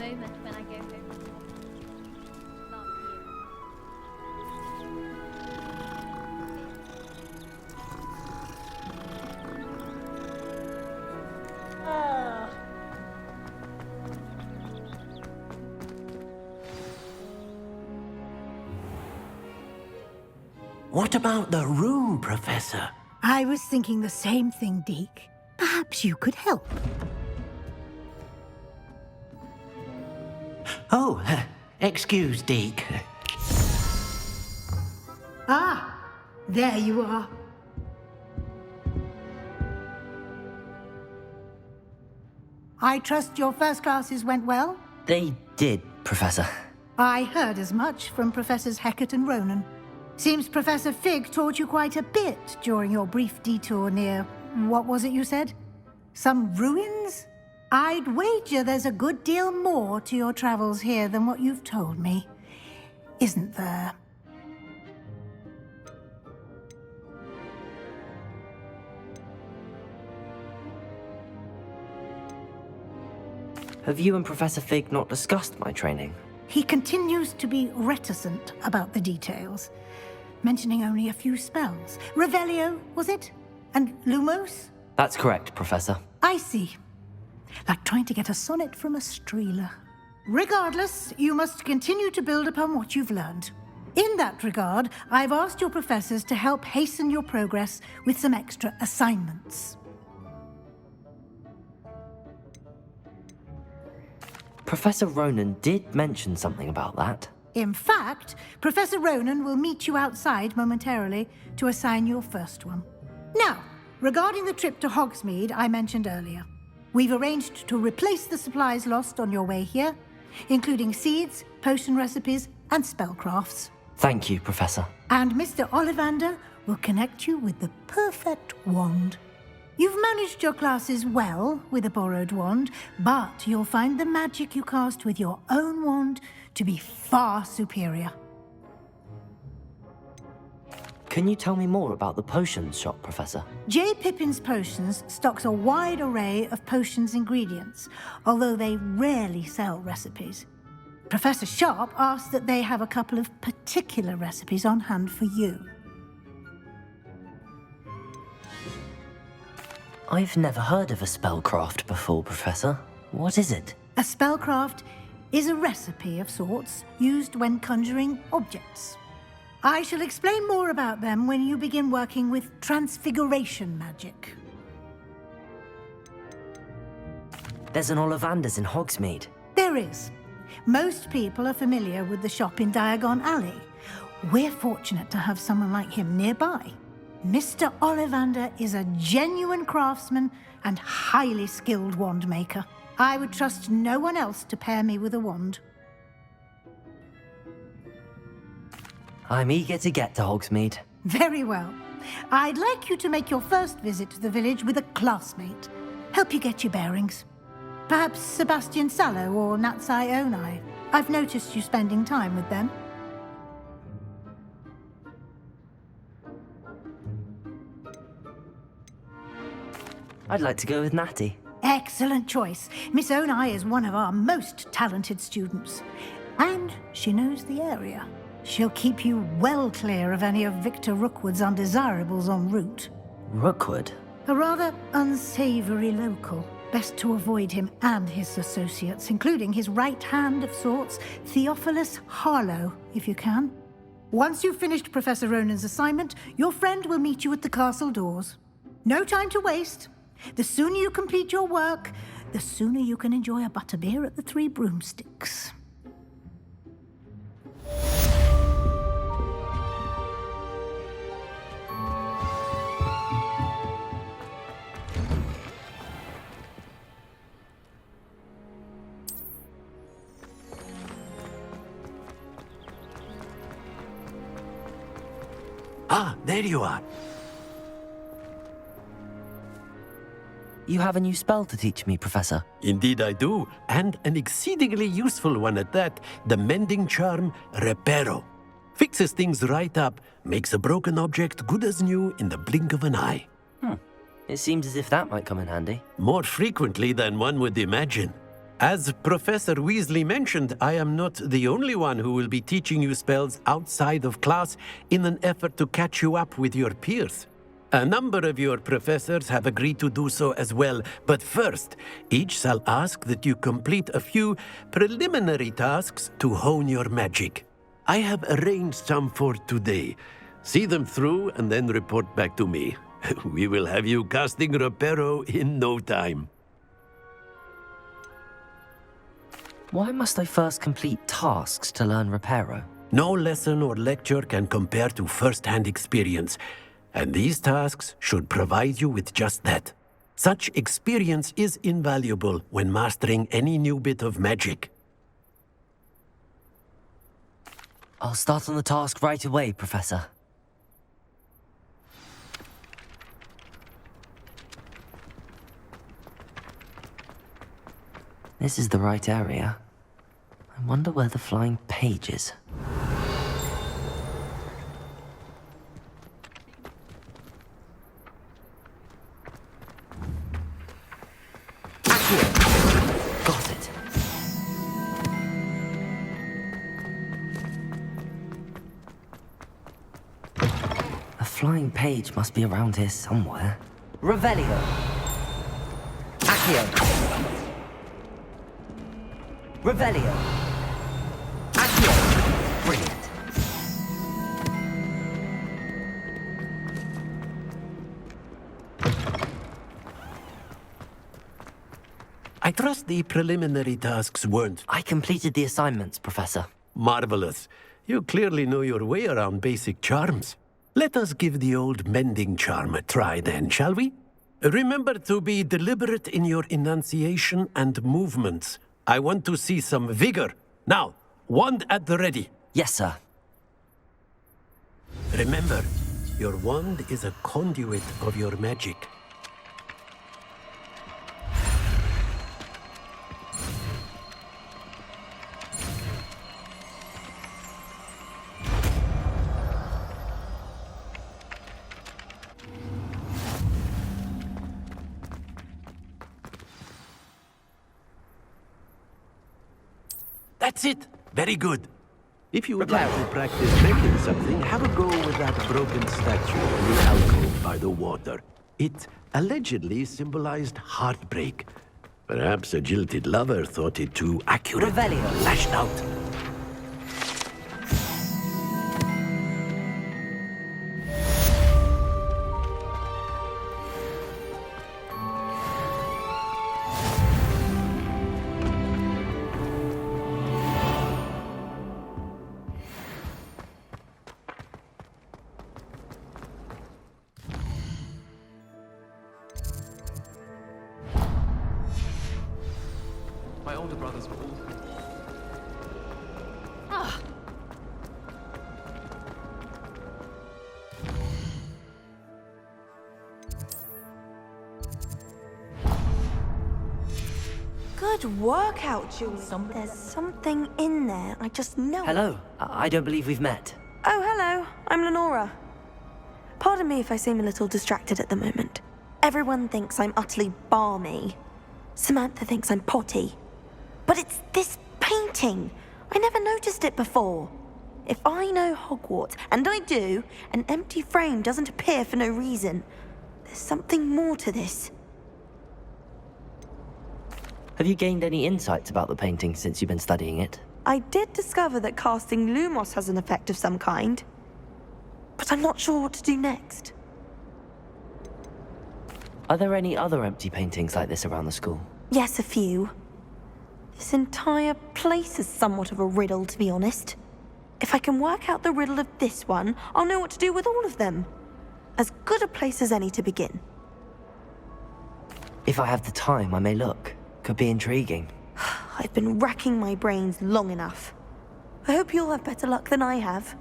moment when I go home. Last What about the room, Professor? I was thinking the same thing, Deke. Perhaps you could help. Oh, excuse, Deke. Ah, there you are. I trust your first classes went well? They did, Professor. I heard as much from Professors Hecat and Ronan. Seems Professor Fig taught you quite a bit during your brief detour near... what was it you said? Some ruins? I'd wager there's a good deal more to your travels here than what you've told me. Isn't there? Have you and Professor Fig not discussed my training? He continues to be reticent about the details, mentioning only a few spells. Revelio, was it? And Lumos? That's correct, Professor. I see. Like trying to get a sonnet from a streeler. Regardless, you must continue to build upon what you've learned. In that regard, I've asked your professors to help hasten your progress with some extra assignments. Professor Ronan did mention something about that. In fact, Professor Ronan will meet you outside momentarily to assign your first one. Now, regarding the trip to Hogsmeade I mentioned earlier, we've arranged to replace the supplies lost on your way here, including seeds, potion recipes, and spellcrafts. Thank you, Professor. And Mr. Ollivander will connect you with the perfect wand. You've managed your classes well with a borrowed wand, but you'll find the magic you cast with your own wand to be far superior. Can you tell me more about the potions shop, Professor? J. Pippin's Potions stocks a wide array of potions ingredients, although they rarely sell recipes. Professor Sharp asks that they have a couple of particular recipes on hand for you. I've never heard of a spellcraft before, Professor. What is it? A spellcraft is a recipe of sorts used when conjuring objects. I shall explain more about them when you begin working with transfiguration magic. There's an Ollivander's in Hogsmeade. There is. Most people are familiar with the shop in Diagon Alley. We're fortunate to have someone like him nearby. Mr. Ollivander is a genuine craftsman and highly skilled wand maker. I would trust no one else to pair me with a wand. I'm eager to get to Hogsmeade. Very well. I'd like you to make your first visit to the village with a classmate. Help you get your bearings. Perhaps Sebastian Sallow or Natsai Onai. I've noticed you spending time with them. I'd like to go with Natty. Excellent choice. Miss Onai is one of our most talented students. And she knows the area. She'll keep you well clear of any of Victor Rookwood's undesirables en route. Rookwood? A rather unsavory local. Best to avoid him and his associates, including his right hand of sorts, Theophilus Harlow, if you can. Once you've finished Professor Ronan's assignment, your friend will meet you at the castle doors. No time to waste. The sooner you complete your work, the sooner you can enjoy a butterbeer at the Three Broomsticks. Ah, there you are. You have a new spell to teach me, Professor. Indeed I do, and an exceedingly useful one at that, the mending charm Reparo. Fixes things right up, makes a broken object good as new in the blink of an eye. It seems as if that might come in handy. More frequently than one would imagine. As Professor Weasley mentioned, I am not the only one who will be teaching you spells outside of class in an effort to catch you up with your peers. A number of your professors have agreed to do so as well, but first, each shall ask that you complete a few preliminary tasks to hone your magic. I have arranged some for today. See them through and then report back to me. We will have you casting Reparo in no time. Why must I first complete tasks to learn Reparo? No lesson or lecture can compare to first-hand experience, and these tasks should provide you with just that. Such experience is invaluable when mastering any new bit of magic. I'll start on the task right away, Professor. This is the right area. I wonder where the flying page is. Got it. A flying page must be around here somewhere. Revelio. Accio. Revelio. Accio. Brilliant. I trust the preliminary tasks weren't I completed the assignments, Professor. marvelous. You clearly know your way around basic charms. Let us give the old mending charm a try then, shall we? Remember to be deliberate in your enunciation and movements. I want to see some vigor. Now, wand at the ready. Yes, sir. Remember, your wand is a conduit of your magic. That's it. Very good. If you would like to practice making something, have a go with that broken statue in the alcove by the water. It allegedly symbolized heartbreak. Perhaps a jilted lover thought it too accurate. Revelio. Lashed out. My older brothers were all... Good workout, Julie. There's something in there. I just know. Hello. I don't believe we've met. Oh, hello. I'm Lenora. Pardon me if I seem a little distracted at the moment. Everyone thinks I'm utterly balmy. Samantha thinks I'm potty. But it's this painting. I never noticed it before. If I know Hogwarts, and I do, an empty frame doesn't appear for no reason. There's something more to this. Have you gained any insights about the painting since you've been studying it? I did discover that casting Lumos has an effect of some kind. But I'm not sure what to do next. Are there any other empty paintings like this around the school? Yes, a few. This entire place is somewhat of a riddle, to be honest. If I can work out the riddle of this one, I'll know what to do with all of them. As good a place as any to begin. If I have the time, I may look. Could be intriguing. I've been racking my brains long enough. I hope you'll have better luck than I have.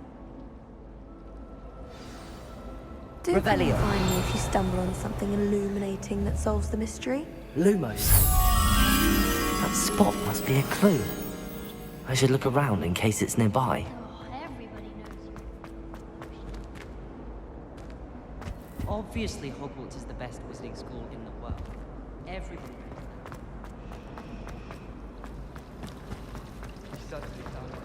Do come Revelio. find me if you stumble on something illuminating that solves the mystery. Lumos. That spot must be a clue. I should look around in case it's nearby. Oh, everybody knows. Obviously, Hogwarts is the best wizarding school in the world. Everybody knows that. certainly found one.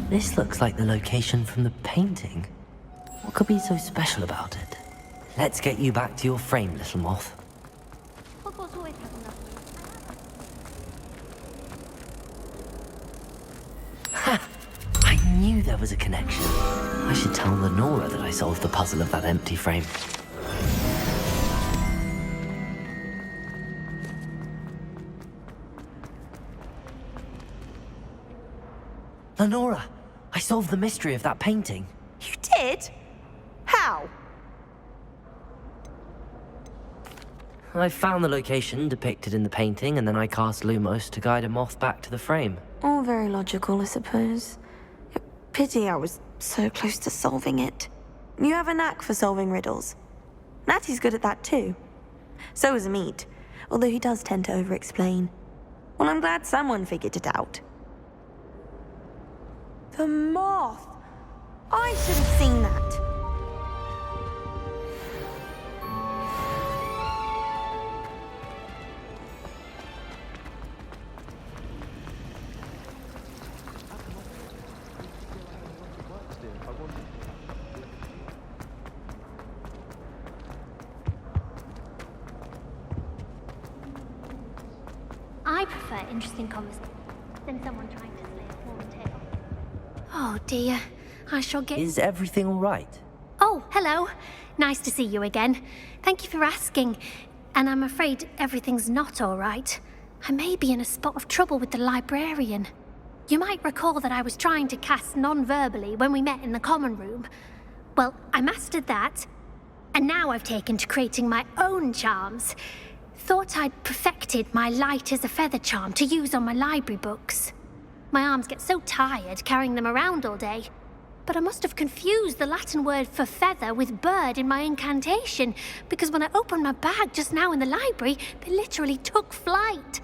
This looks like the location from the painting. What could be so special about it? Let's get you back to your frame, little moth. Hogwarts always has enough. Ha! I knew there was a connection. I should tell Lenora that I solved the puzzle of that empty frame. Lenora, I solved the mystery of that painting. You did? How? I found the location depicted in the painting, and then I cast Lumos to guide a moth back to the frame. All very logical, I suppose. Pity I was so close to solving it. You have a knack for solving riddles. Natty's good at that too. So is Amit, although he does tend to over-explain. Well, I'm glad someone figured it out. The moth! I should have seen that. I prefer interesting conversation than someone trying to slay a small tale. Oh dear, I shall get... Is everything all right? Oh, hello. Nice to see you again. Thank you for asking. And I'm afraid everything's not all right. I may be in a spot of trouble with the librarian. You might recall that I was trying to cast non-verbally when we met in the common room. Well, I mastered that, and now I've taken to creating my own charms. Thought I'd perfected my light as a feather charm to use on my library books. My arms get so tired carrying them around all day. But I must have confused the Latin word for feather with bird in my incantation, because when I opened my bag just now in the library, they literally took flight.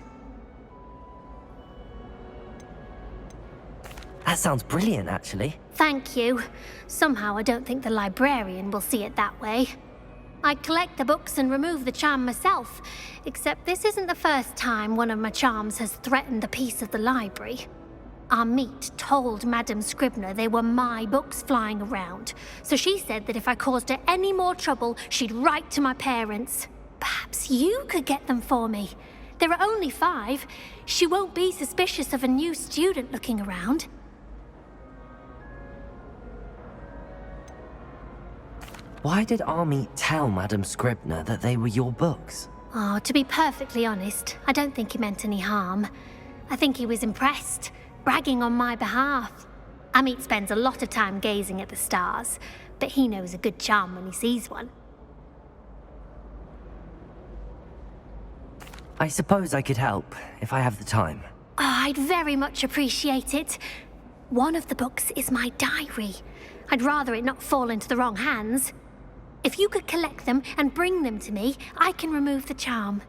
That sounds brilliant, actually. Thank you. Somehow I don't think the librarian will see it that way. I collect the books and remove the charm myself, except this isn't the first time one of my charms has threatened the peace of the library. Amit told Madame Scribner they were my books flying around, so she said that if I caused her any more trouble, she'd write to my parents. Perhaps you could get them for me. There are only 5. She won't be suspicious of a new student looking around. Why did Army tell Madame Scribner that they were your books? Oh, to be perfectly honest, I don't think he meant any harm. I think he was impressed, bragging on my behalf. Amit spends a lot of time gazing at the stars, but he knows a good charm when he sees one. I suppose I could help, if I have the time. Oh, I'd very much appreciate it. One of the books is my diary. I'd rather it not fall into the wrong hands. If you could collect them and bring them to me, I can remove the charm.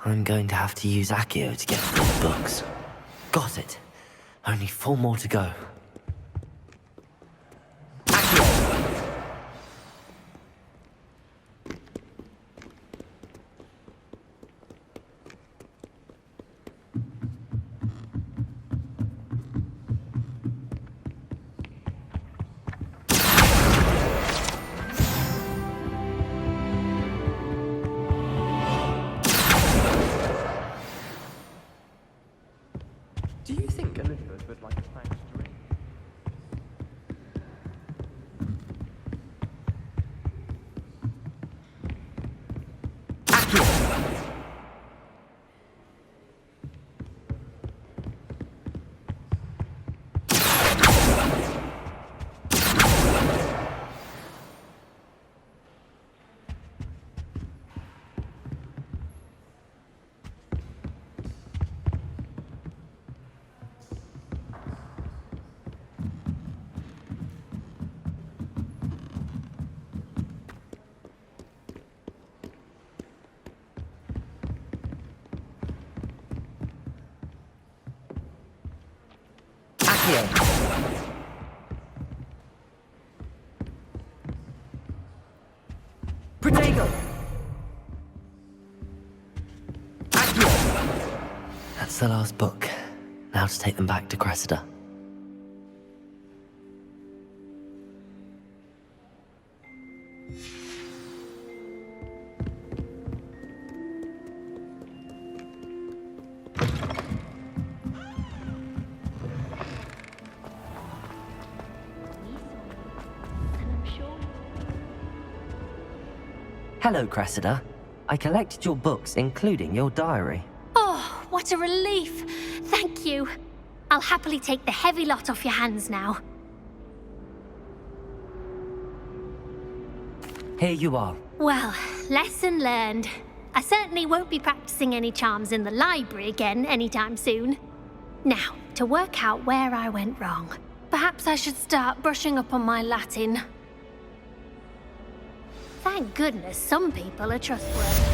I'm going to have to use Accio to get those books. Got it. Only 4 more to go. Do you think Elizabeth would like a thanks drink? Protego! That's the last book. Now to take them back to Cressida. Hello, Cressida. I collected your books, including your diary. Oh, what a relief. Thank you. I'll happily take the heavy lot off your hands now. Here you are. Well, lesson learned. I certainly won't be practicing any charms in the library again anytime soon. Now, to work out where I went wrong. Perhaps I should start brushing up on my Latin. Thank goodness some people are trustworthy.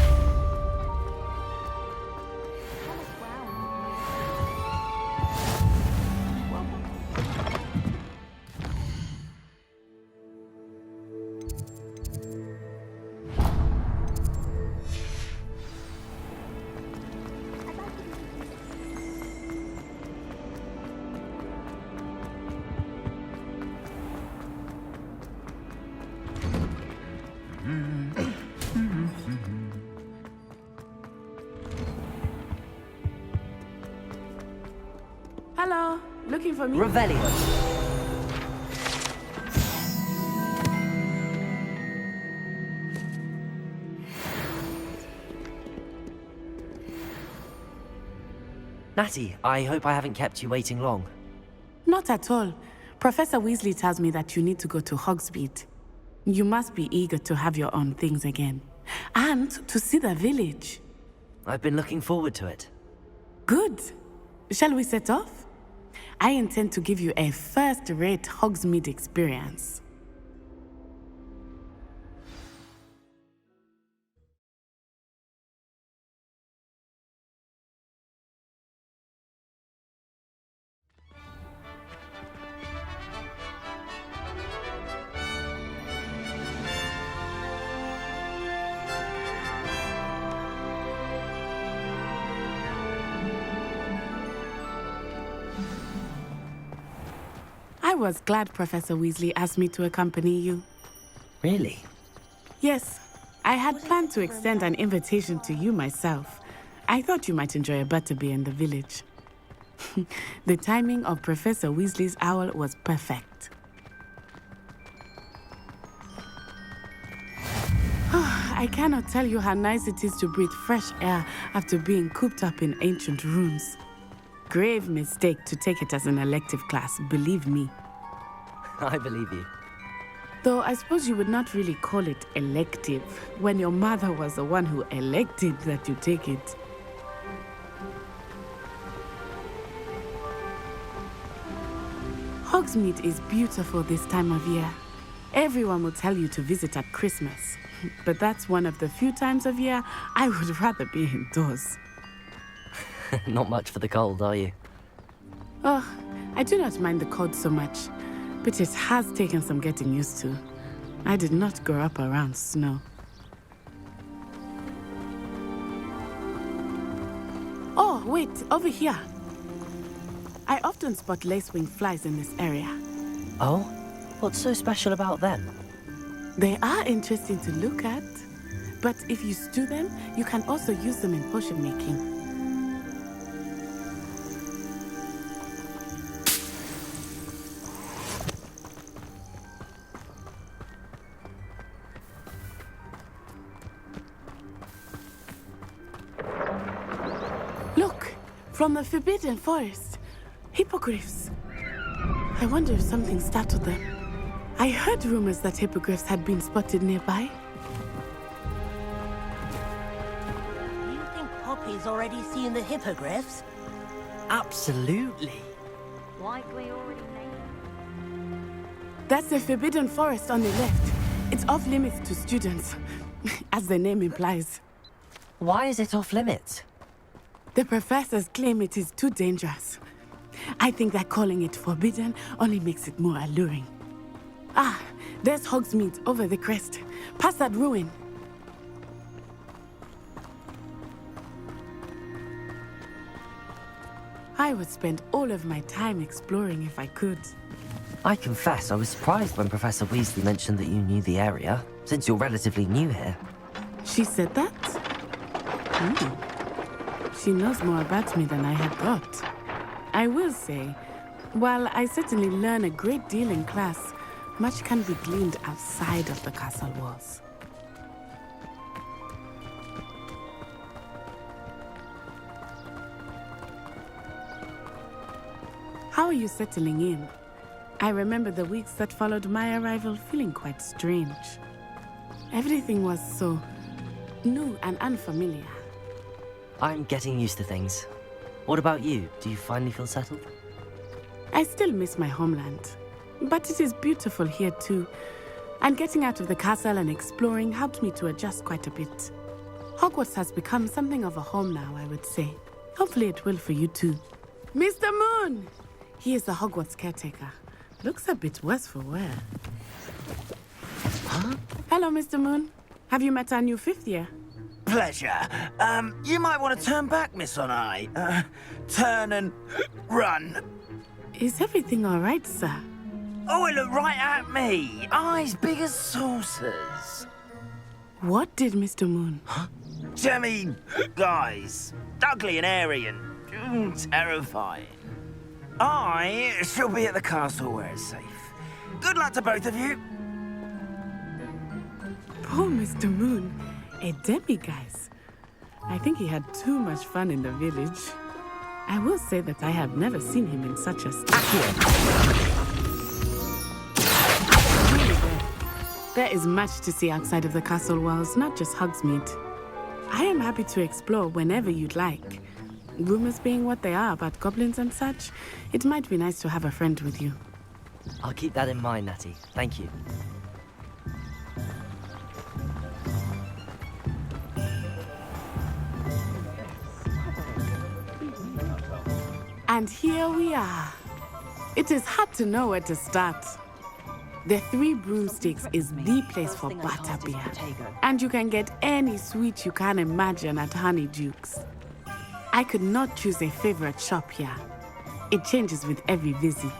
Hello, looking for me? Revelio. Natty, I hope I haven't kept you waiting long. Not at all. Professor Weasley tells me that you need to go to Hogsmeade. You must be eager to have your own things again. And to see the village. I've been looking forward to it. Good. Shall we set off? I intend to give you a first-rate Hogsmeade experience. I was glad Professor Weasley asked me to accompany you. Really? Yes, I had planned to extend an invitation to you myself. I thought you might enjoy a butterbeer in the village. The timing of Professor Weasley's owl was perfect. I cannot tell you how nice it is to breathe fresh air after being cooped up in ancient rooms. Grave mistake to take it as an elective class, believe me. I believe you. Though I suppose you would not really call it elective when your mother was the one who elected that you take it. Hogsmeade is beautiful this time of year. Everyone will tell you to visit at Christmas, but that's one of the few times of year I would rather be indoors. Not much for the cold, are you? Oh, I do not mind the cold so much, but it has taken some getting used to. I did not grow up around snow. Oh, wait, over here. I often spot lacewing flies in this area. Oh? What's so special about them? They are interesting to look at, but if you stew them, you can also use them in potion making. Look, from the Forbidden Forest, hippogriffs. I wonder if something startled them. I heard rumors that hippogriffs had been spotted nearby. You think Poppy's already seen the hippogriffs? Absolutely. Likely already named. That's the Forbidden Forest on the left. It's off limits to students, as the name implies. Why is it off limits? The professors claim it is too dangerous. I think that calling it forbidden only makes it more alluring. Ah, there's Hogsmeade over the crest, past that ruin. I would spend all of my time exploring if I could. I confess I was surprised when Professor Weasley mentioned that you knew the area, since you're relatively new here. She said that? She knows more about me than I had thought. I will say, while I certainly learn a great deal in class, much can be gleaned outside of the castle walls. How are you settling in? I remember the weeks that followed my arrival feeling quite strange. Everything was so new and unfamiliar. I'm getting used to things. What about you? Do you finally feel settled? I still miss my homeland, but it is beautiful here too. And getting out of the castle and exploring helped me to adjust quite a bit. Hogwarts has become something of a home now, I would say. Hopefully it will for you too. Mr. Moon! He is the Hogwarts caretaker. Looks a bit worse for wear. Huh? Hello, Mr. Moon. Have you met our new 5th year? Pleasure. You might want to turn back, Miss Onai. Turn and run. Is everything all right, sir? Oh, it looked right at me. Eyes big as saucers. What did Mr. Moon? I mean, guys, ugly and airy and terrifying. I shall be at the castle where it's safe. Good luck to both of you. Poor Mr. Moon, a demiguise. I think he had too much fun in the village. I will say that I have never seen him in such a state. There is much to see outside of the castle walls, not just Hogsmeade. I am happy to explore whenever you'd like. Rumors being what they are about goblins and such, it might be nice to have a friend with you. I'll keep that in mind, Natty. Thank you. And here we are. It is hard to know where to start. The Three Broomsticks is the place for butterbeer. And you can get any sweet you can imagine at Honeyduke's. I could not choose a favorite shop here. It changes with every visit.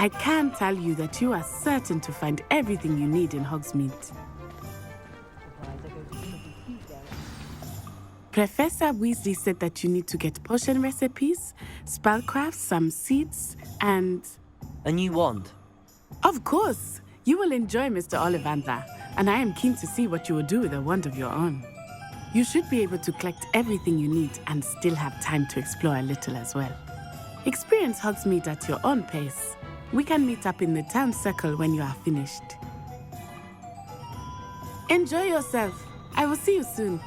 I can tell you that you are certain to find everything you need in Hogsmeade. Professor Weasley said that you need to get potion recipes, spellcraft, some seeds, and... A new wand. Of course! You will enjoy Mr. Ollivander, and I am keen to see what you will do with a wand of your own. You should be able to collect everything you need and still have time to explore a little as well. Experience Hogsmeade at your own pace. We can meet up in the town circle when you are finished. Enjoy yourself. I will see you soon.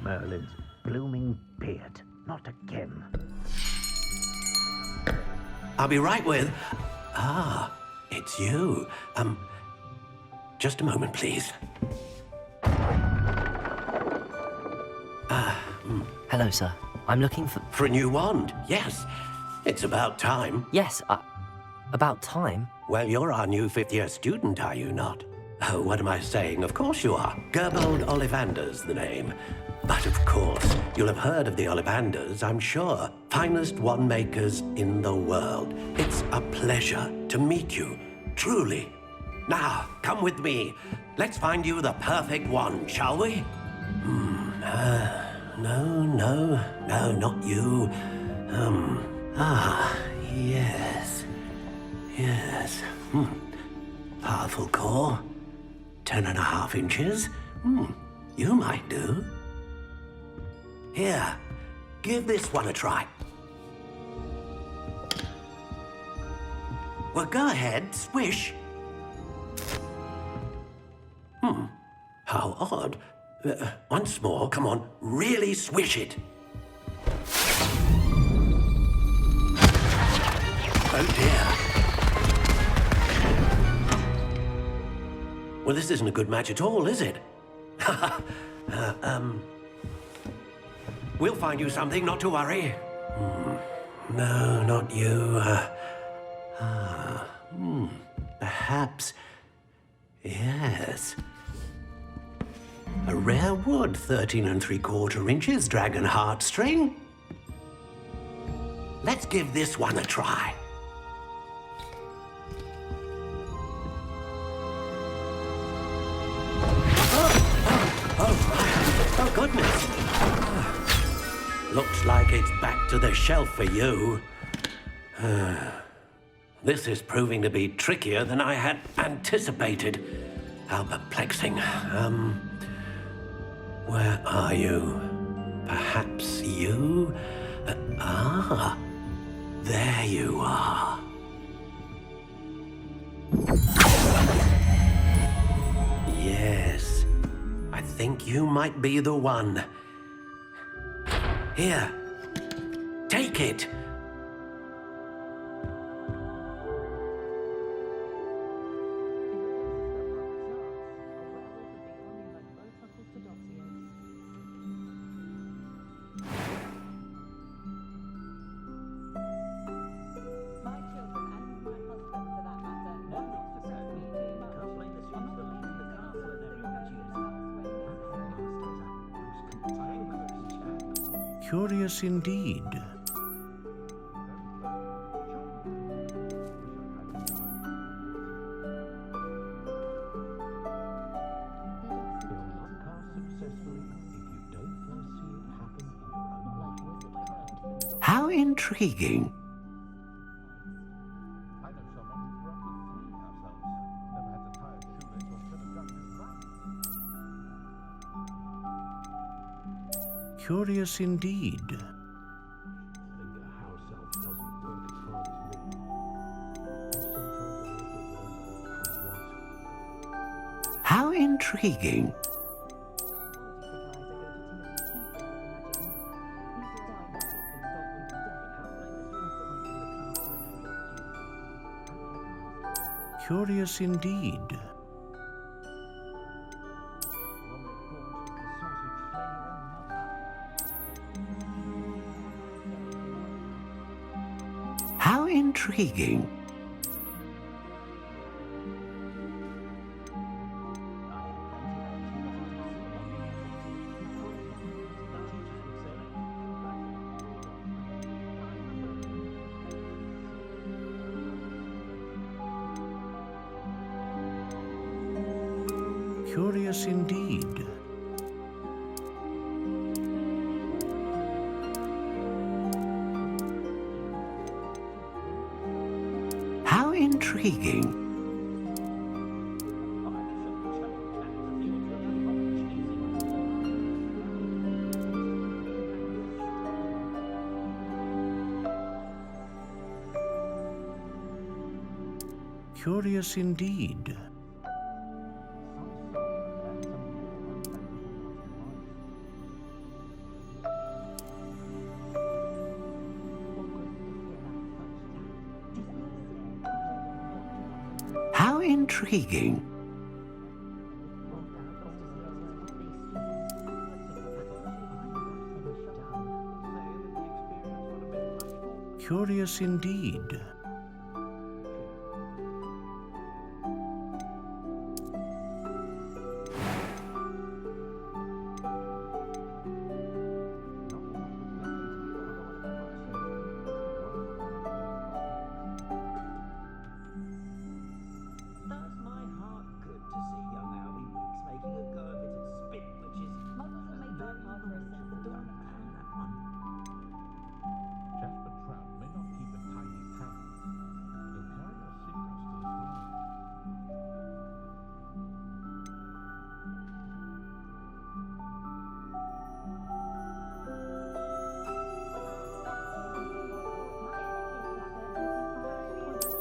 Merlin's blooming beard. Not again. I'll be right with... Ah, it's you. Just a moment, please. Hello, sir. I'm looking for... For a new wand, yes. It's about time. Yes, about time. Well, you're our new 5th-year student, are you not? Oh, what am I saying? Of course you are. Gerbold Ollivander's the name. But of course, you'll have heard of the Ollivanders, I'm sure. Finest wand makers in the world. It's a pleasure to meet you, truly. Now, come with me. Let's find you the perfect wand, shall we? No, not you. Yes. Powerful core. 10.5 inches. You might do. Here, give this one a try. Well, go ahead, swish. How odd. Once more, come on, really swish it. Oh dear. Well, this isn't a good match at all, is it? We'll find you something, not to worry. No, not you. Perhaps. Yes. A rare wood, 13 3/4 inches, dragon heartstring. Let's give this one a try. Oh, goodness. Looks like it's back to the shelf for you. This is proving to be trickier than I had anticipated. How perplexing. Where are you? Perhaps you? There you are. Yes, I think you might be the one. Here, take it. Curious indeed. How intriguing. Curious indeed. How intriguing. Curious indeed. How intriguing. Curious indeed. How intriguing. Curious indeed. How intriguing. Curious indeed.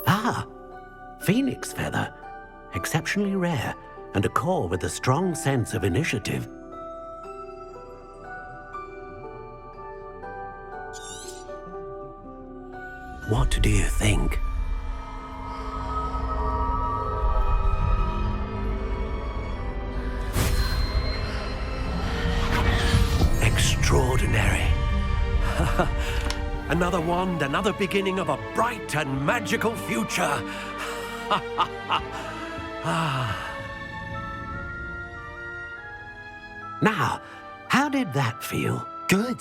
Ah, phoenix feather. Exceptionally rare, and a core with a strong sense of initiative. What do you think? extraordinary. Another wand, another beginning of a bright and magical future. Now, how did that feel? Good.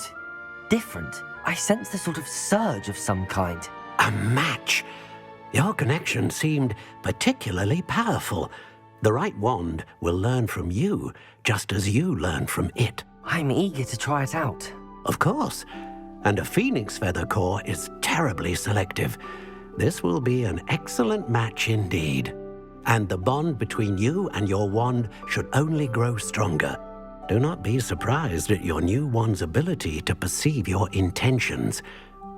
Different. I sensed a sort of surge of some kind. A match. Your connection seemed particularly powerful. The right wand will learn from you, just as you learn from it. I'm eager to try it out. Of course. And a phoenix feather core is terribly selective. This will be an excellent match indeed. And the bond between you and your wand should only grow stronger. Do not be surprised at your new wand's ability to perceive your intentions,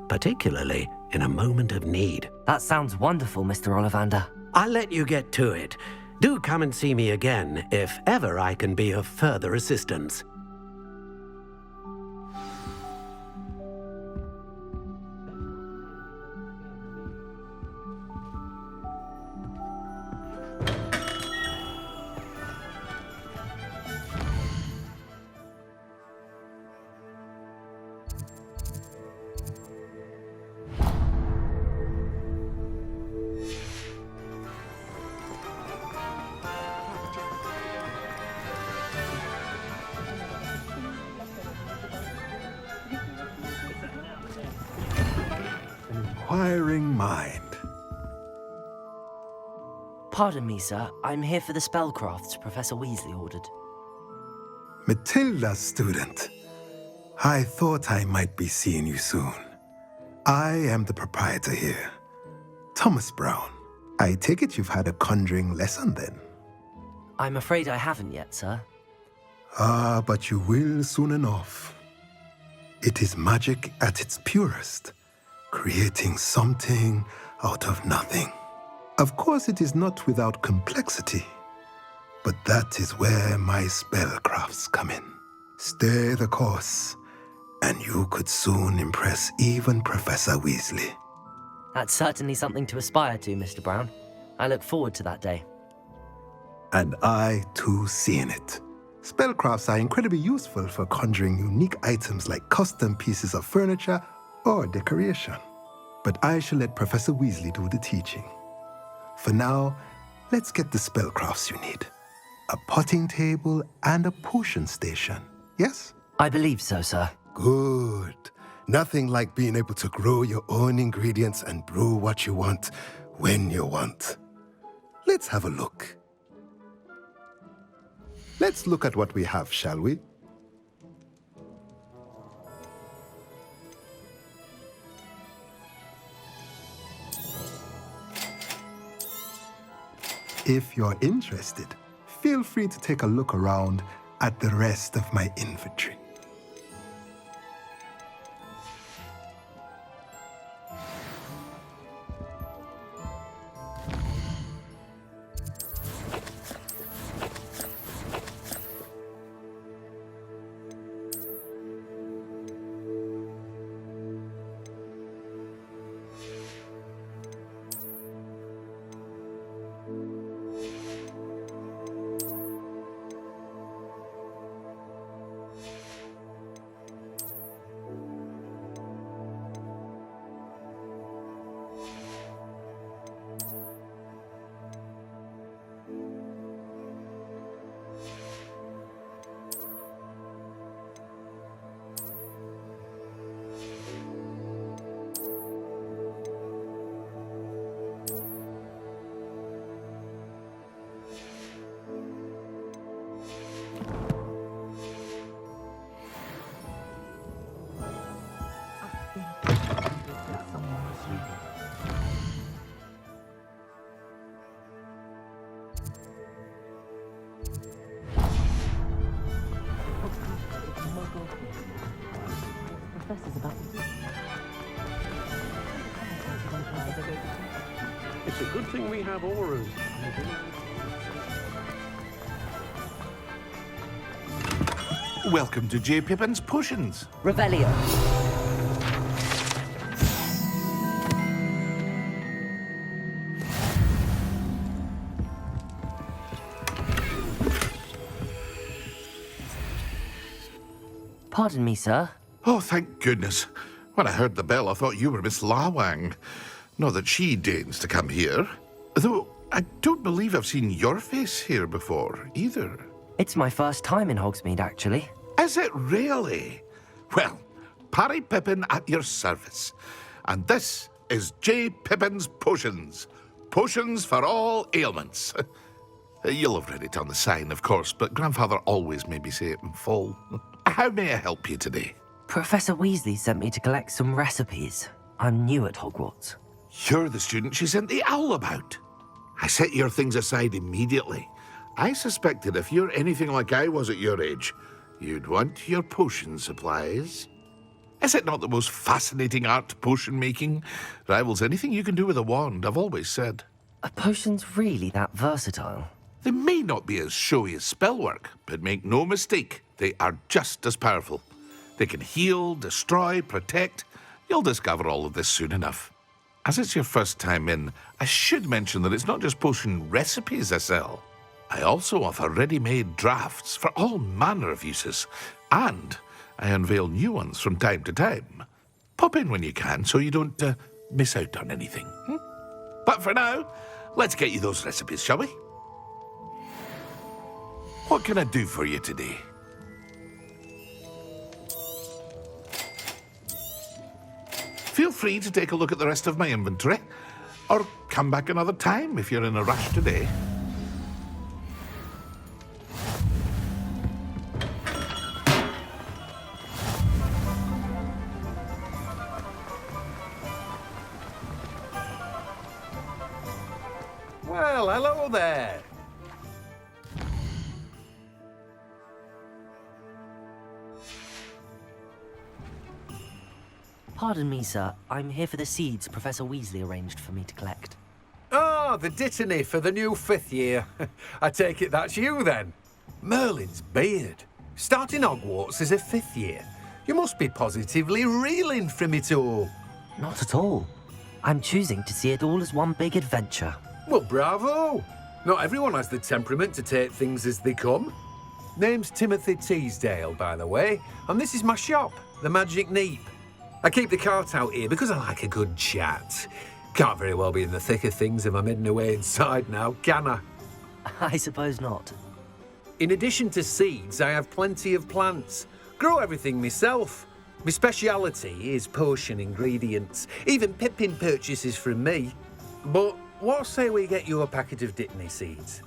particularly in a moment of need. That sounds wonderful, Mr. Ollivander. I'll let you get to it. Do come and see me again if ever I can be of further assistance. Inquiring mind. Pardon me, sir. I'm here for the spellcrafts Professor Weasley ordered. Matilda's student. I thought I might be seeing you soon. I am the proprietor here, Thomas Brown. I take it you've had a conjuring lesson then? I'm afraid I haven't yet, sir. Ah, but you will soon enough. It is magic at its purest, creating something out of nothing. Of course, it is not without complexity, but that is where my spellcrafts come in. Stay the course, and you could soon impress even Professor Weasley. That's certainly something to aspire to, Mr. Brown. I look forward to that day. And I, too, seeing it. Spellcrafts are incredibly useful for conjuring unique items like custom pieces of furniture or decoration. But I shall let Professor Weasley do the teaching. For now, let's get the spellcrafts you need. A potting table and a potion station, yes? I believe so, sir. Good. Nothing like being able to grow your own ingredients and brew what you want when you want. Let's have a look. Let's look at what we have, shall we? If you're interested, feel free to take a look around at the rest of my inventory. It's a good thing we have auras. Welcome to J. Pippin's Potions. Revelio. Pardon me, sir. Oh, thank goodness. When I heard the bell, I thought you were Miss Lawang. Not that she deigns to come here. Though, I don't believe I've seen your face here before, either. It's my first time in Hogsmeade, actually. Is it really? Well, Parry Pippin at your service. And this is J. Pippin's Potions. Potions for all ailments. You'll have read it on the sign, of course, but Grandfather always made me say it in full. How may I help you today? Professor Weasley sent me to collect some recipes. I'm new at Hogwarts. You're the student she sent the owl about. I set your things aside immediately. I suspected if you're anything like I was at your age, you'd want your potion supplies. Is it not the most fascinating art, potion making? Rivals anything you can do with a wand, I've always said. Are potions really that versatile? They may not be as showy as spellwork, but make no mistake, they are just as powerful. They can heal, destroy, protect. You'll discover all of this soon enough. As it's your first time in, I should mention that it's not just potion recipes I sell. I also offer ready-made drafts for all manner of uses, and I unveil new ones from time to time. Pop in when you can so you don't miss out on anything. But for now, let's get you those recipes, shall we? What can I do for you today? Feel free to take a look at the rest of my inventory, or come back another time if you're in a rush today. Well, hello there. Pardon me, sir. I'm here for the seeds Professor Weasley arranged for me to collect. Oh, the dittany for the new 5th year. I take it that's you, then. Merlin's beard. Starting Hogwarts as a 5th year. You must be positively reeling from it all. Not at all. I'm choosing to see it all as one big adventure. Well, bravo. Not everyone has the temperament to take things as they come. Name's Timothy Teasdale, by the way, and this is my shop, the Magic Neep. I keep the cart out here because I like a good chat. Can't very well be in the thick of things if I'm hidden away inside now, can I? I suppose not. In addition to seeds, I have plenty of plants. Grow everything myself. My speciality is potion ingredients. Even Pippin purchases from me. But what say we get you a packet of Dittany seeds?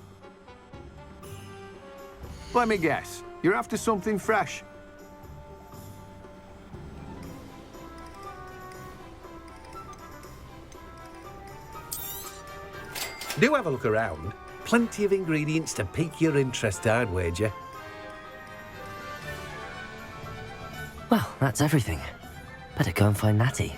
Let me guess. You're after something fresh. Do have a look around. Plenty of ingredients to pique your interest, I'd wager. Well, that's everything. Better go and find Natty.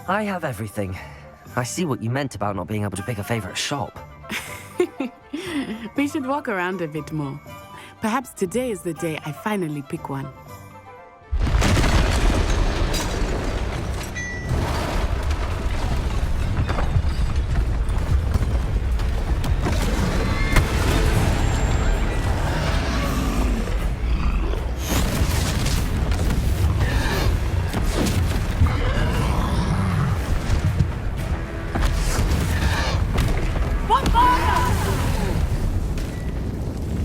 I have everything. I see what you meant about not being able to pick a favorite shop. We should walk around a bit more. Perhaps today is the day I finally pick one.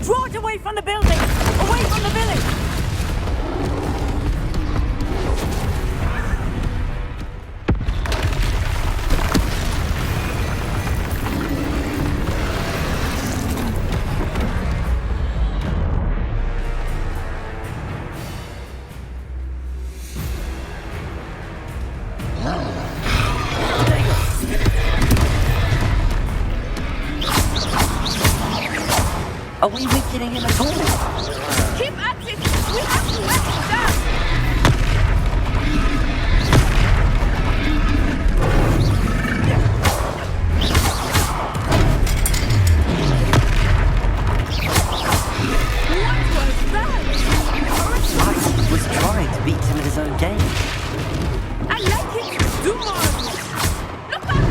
Draw it away from the building! Away from the village! Are we weakening him at all? Keep at it! We have to let him down! He was trying to beat him in his own game. I like it! Do more of it! Look back!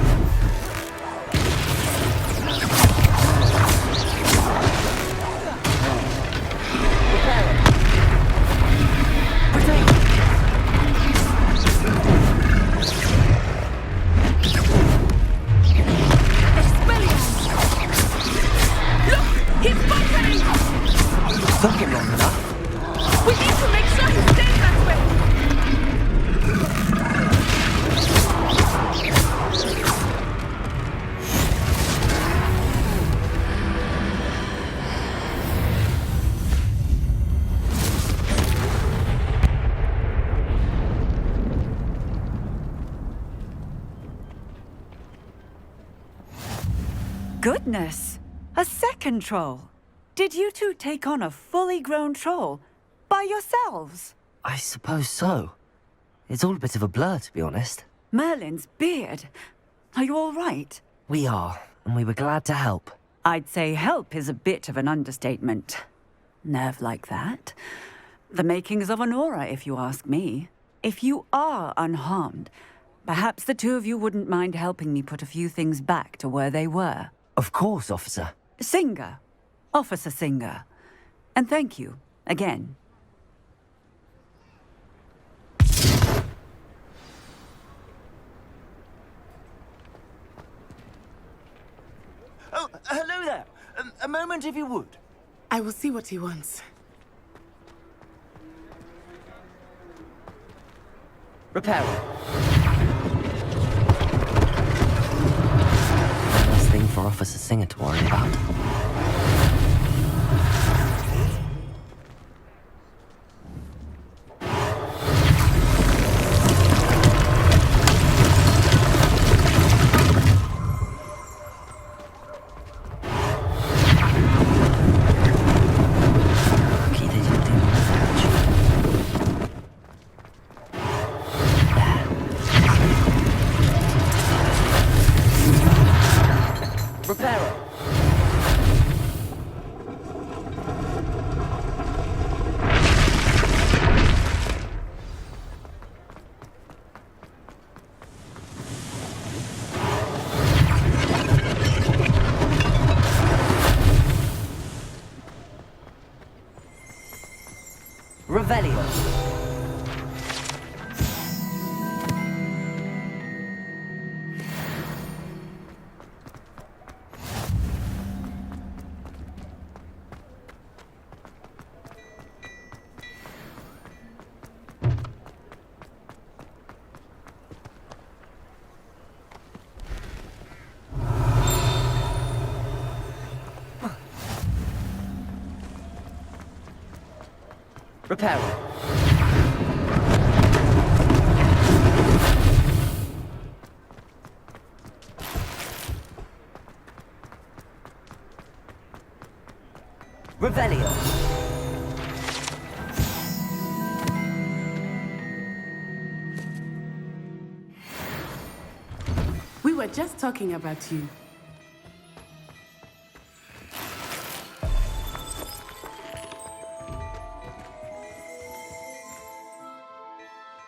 Took him long enough. We need to make sure he stays that way! Goodness! A second troll! Did you two take on a fully grown troll by yourselves? I suppose so. It's all a bit of a blur, to be honest. Merlin's beard. Are you all right? We are, and we were glad to help. I'd say help is a bit of an understatement. Nerve like that. The makings of an aura, if you ask me. If you are unharmed, perhaps the two of you wouldn't mind helping me put a few things back to where they were. Of course, officer. Singer. Officer Singer. And thank you, again. Oh, hello there. A moment, if you would. I will see what he wants. Repairer. Last thing for Officer Singer to worry about. Revelio. Repairer. Revelio. We were just talking about you.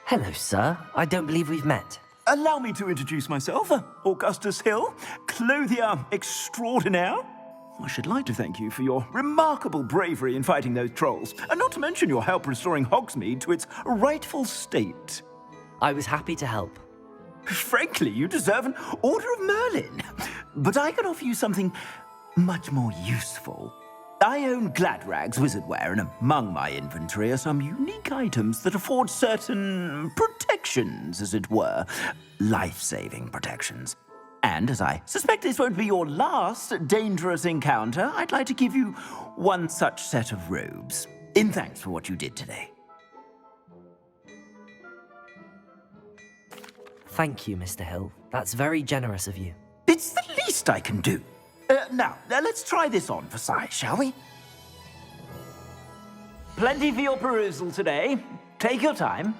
Hello, sir. I don't believe we've met. Allow me to introduce myself, Augustus Hill, clothier extraordinaire. I should like to thank you for your remarkable bravery in fighting those trolls, and not to mention your help restoring Hogsmeade to its rightful state. I was happy to help. Frankly, you deserve an Order of Merlin. But I can offer you something much more useful. I own Gladrag's wizardware, and among my inventory are some unique items that afford certain protections, as it were. Life-saving protections. And as I suspect this won't be your last dangerous encounter, I'd like to give you one such set of robes, in thanks for what you did today. Thank you, Mr. Hill. That's very generous of you. It's the least I can do. Now, let's try this on for size, shall we? Plenty for your perusal today. Take your time.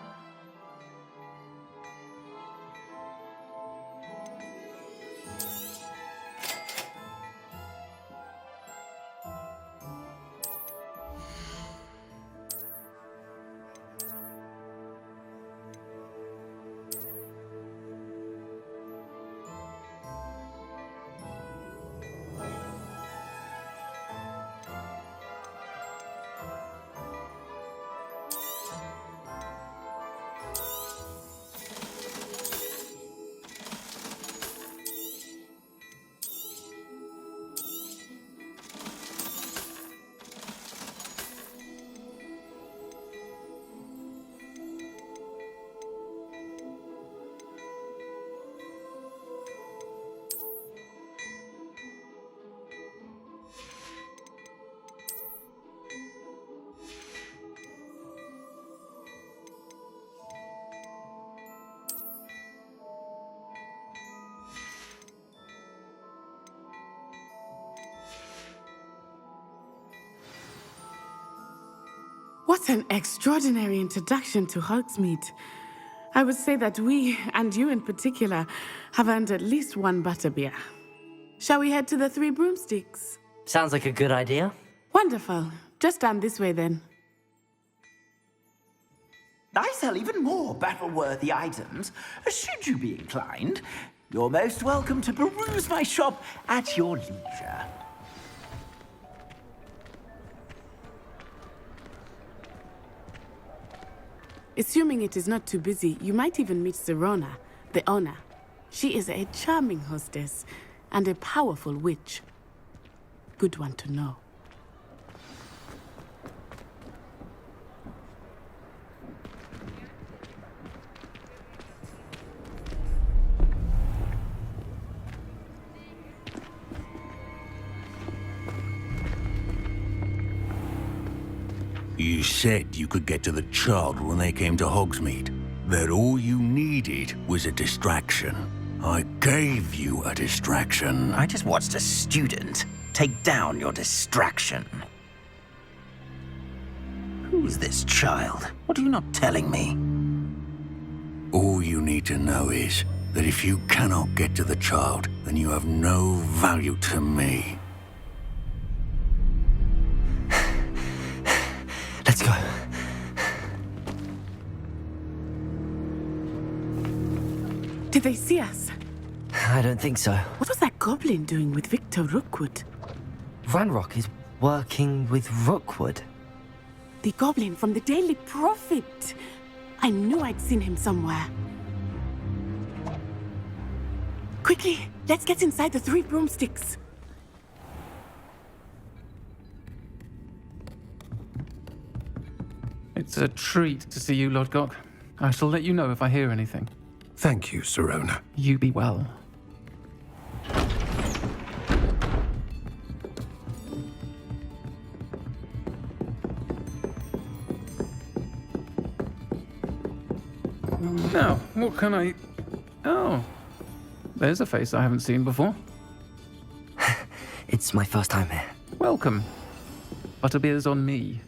What an extraordinary introduction to Hogsmeade. I would say that we, and you in particular, have earned at least one butterbeer. Shall we head to the Three Broomsticks? Sounds like a good idea. Wonderful. Just down this way then. I sell even more battle-worthy items. Should you be inclined, you're most welcome to peruse my shop at your leisure. Assuming it is not too busy, you might even meet Serona, the owner. She is a charming hostess and a powerful witch. Good one to know. You said you could get to the child when they came to Hogsmeade. That all you needed was a distraction. I gave you a distraction. I just watched a student take down your distraction. Who's this child? What are you not telling me? All you need to know is that if you cannot get to the child, then you have no value to me. Let's go. Did they see us? I don't think so. What was that goblin doing with Victor Rookwood? Ranrock is working with Rookwood. The goblin from the Daily Prophet. I knew I'd seen him somewhere. Quickly, let's get inside the Three Broomsticks. It's a treat to see you, Lodgok. I shall let you know if I hear anything. Thank you, Serona. You be well. Now, what can I... Oh, there's a face I haven't seen before. It's my first time here. Welcome. Butterbeer's on me.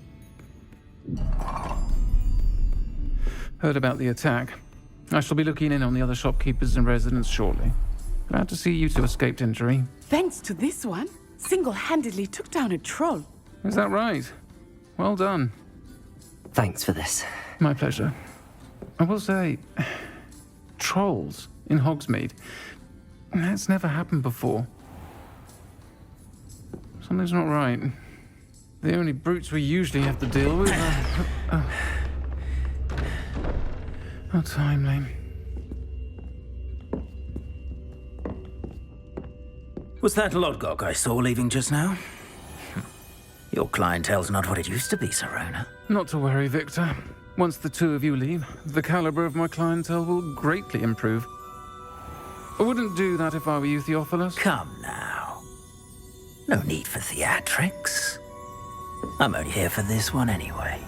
Heard about the attack. I shall be looking in on the other shopkeepers and residents shortly. Glad to see you two escaped injury. Thanks to this one, single-handedly took down a troll. Is that right? Well done. Thanks for this. My pleasure. I will say, trolls in Hogsmeade. That's never happened before. Something's not right. The only brutes we usually have to deal with are... How timely. Was that Lodgok I saw leaving just now? Your clientele's not what it used to be, Serona. Not to worry, Victor. Once the two of you leave, the caliber of my clientele will greatly improve. I wouldn't do that if I were you, Theophilus. Come now. No need for theatrics. I'm only here for this one anyway.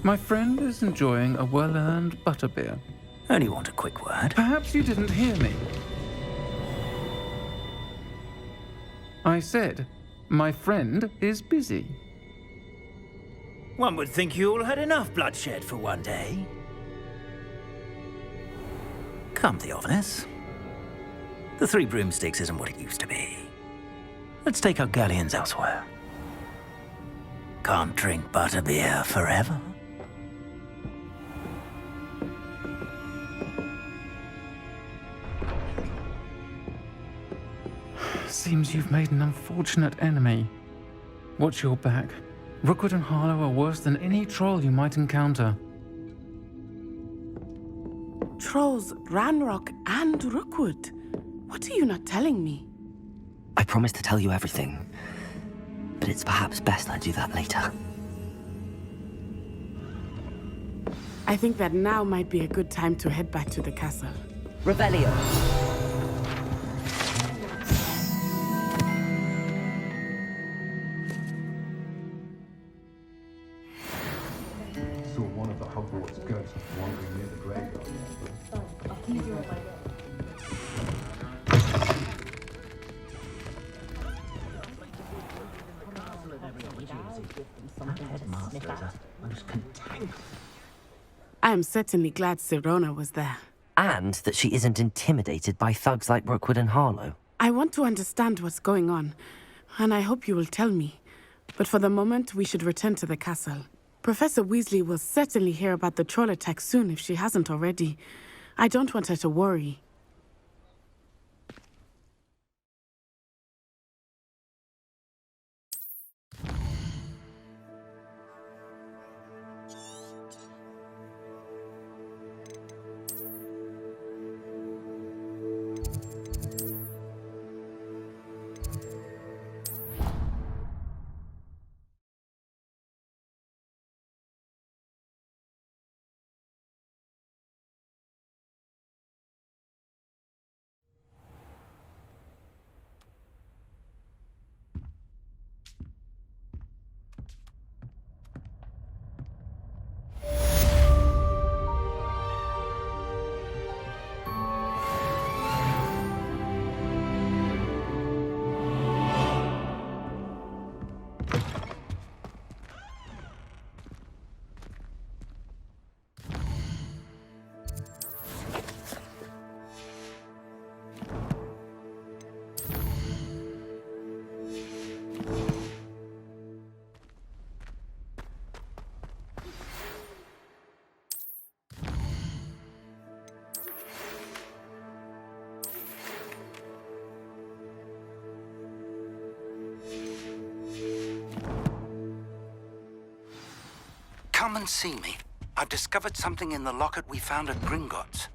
My friend is enjoying a well-earned butterbeer. Only want a quick word. Perhaps you didn't hear me. I said, my friend is busy. One would think you all had enough bloodshed for one day. Come, Theophilus. The Three Broomsticks isn't what it used to be. Let's take our galleons elsewhere. Can't drink butterbeer forever. Seems you've made an unfortunate enemy. Watch your back. Rookwood and Harlow are worse than any troll you might encounter. Trolls, Ranrock, and Rookwood. What are you not telling me? I promised to tell you everything, but it's perhaps best I do that later. I think that now might be a good time to head back to the castle. Revelio. Saw one of the Hogwarts ghosts wandering near the graveyard. I am certainly glad Sirona was there. And that she isn't intimidated by thugs like Rookwood and Harlow. I want to understand what's going on, and I hope you will tell me. But for the moment, we should return to the castle. Professor Weasley will certainly hear about the troll attack soon if she hasn't already. I don't want her to worry. Come and see me. I've discovered something in the locket we found at Gringotts.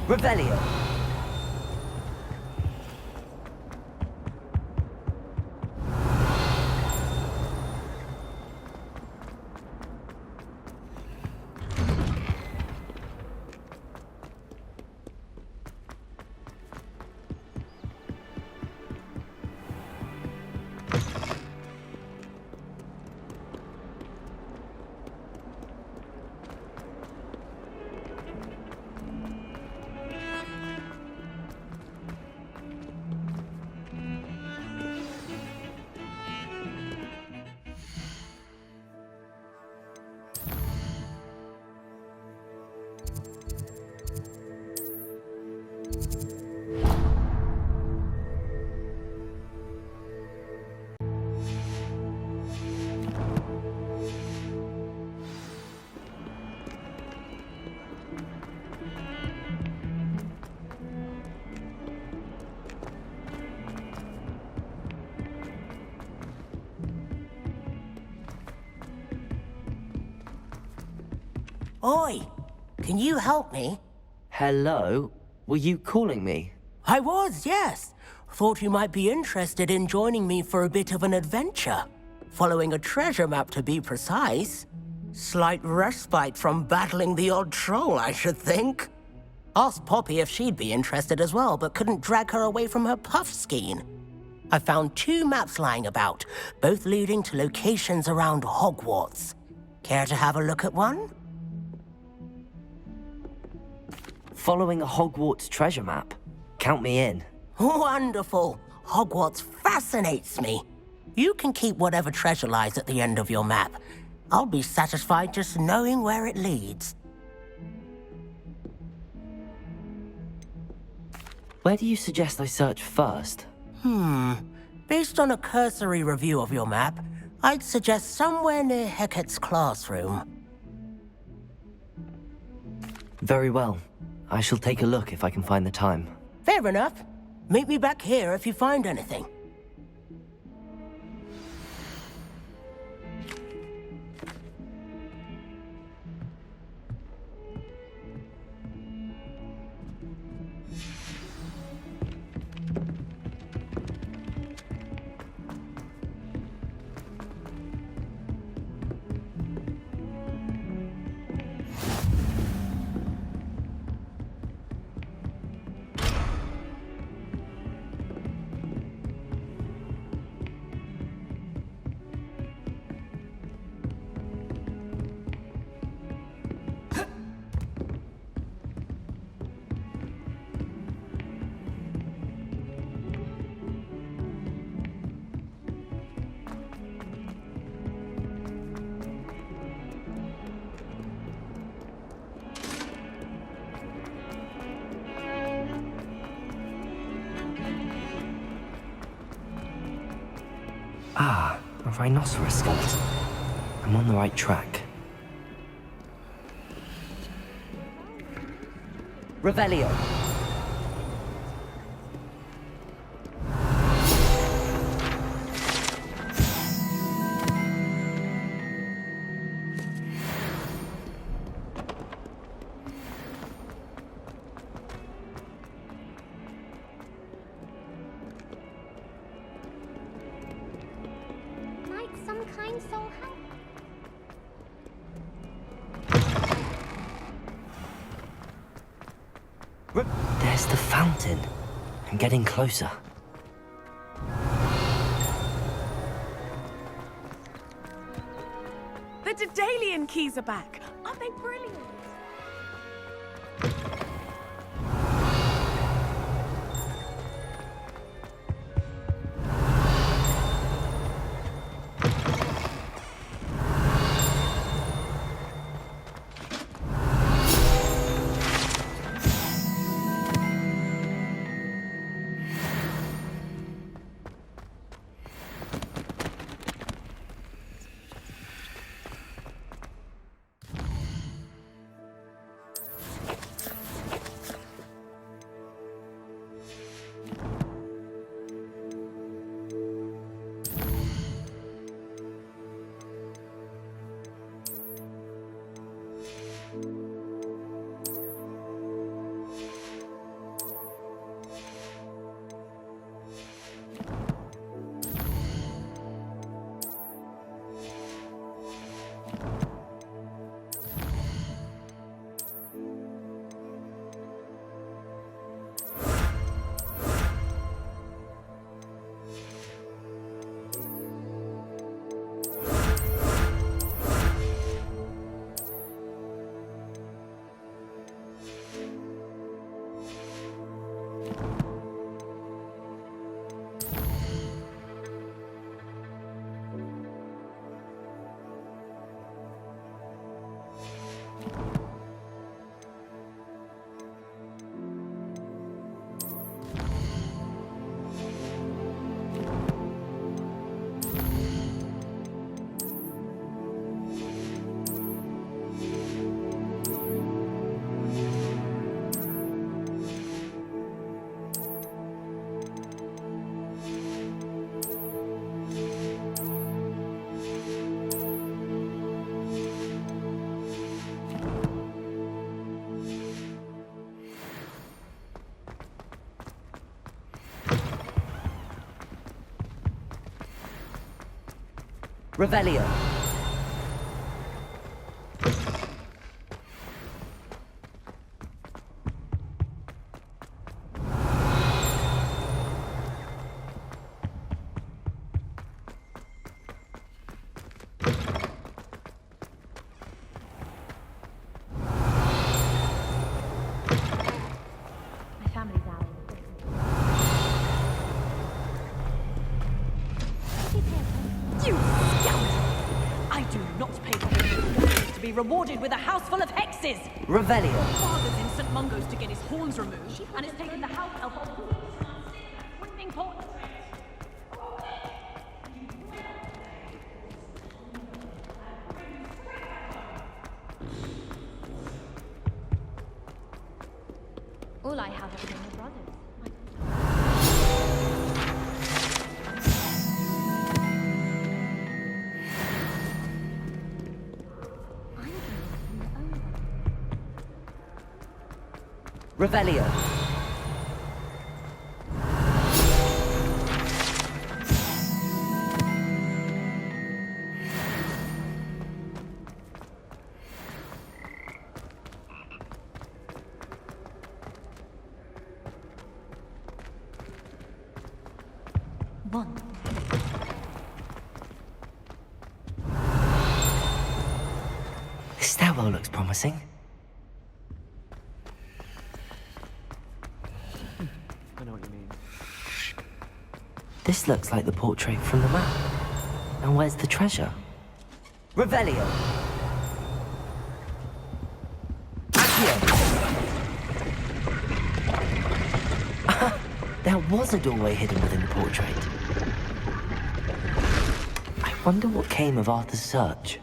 Revelio. Oi, can you help me? Hello? Were you calling me? I was, yes. Thought you might be interested in joining me for a bit of an adventure. Following a treasure map, to be precise. Slight respite from battling the odd troll, I should think. Asked Poppy if she'd be interested as well, but couldn't drag her away from her puff skein. I found 2 maps lying about, both leading to locations around Hogwarts. Care to have a look at one? Following a Hogwarts treasure map? Count me in. Wonderful. Hogwarts fascinates me. You can keep whatever treasure lies at the end of your map. I'll be satisfied just knowing where it leads. Where do you suggest I search first? Based on a cursory review of your map, I'd suggest somewhere near Hecate's classroom. Very well. I shall take a look if I can find the time. Fair enough. Meet me back here if you find anything. Ah, a rhinoceros skeleton. I'm on the right track. Revelio. Some kind soul help? There's the fountain. I'm getting closer. The Daedalian keys are back. Aren't they brilliant? Revelio. My family's out. You scoundrel! I do not pay for to be rewarded with a house full of hexes! Revelio. Father's in St. Mungo's to get his horns removed, and it's taken the house elf winning portrait. All I have are my brothers. Revelio. One. This stairwell looks promising. I know what you mean. This looks like the portrait from the map. And where's the treasure? Revelio. There was a doorway hidden within the portrait. I wonder what came of Arthur's search.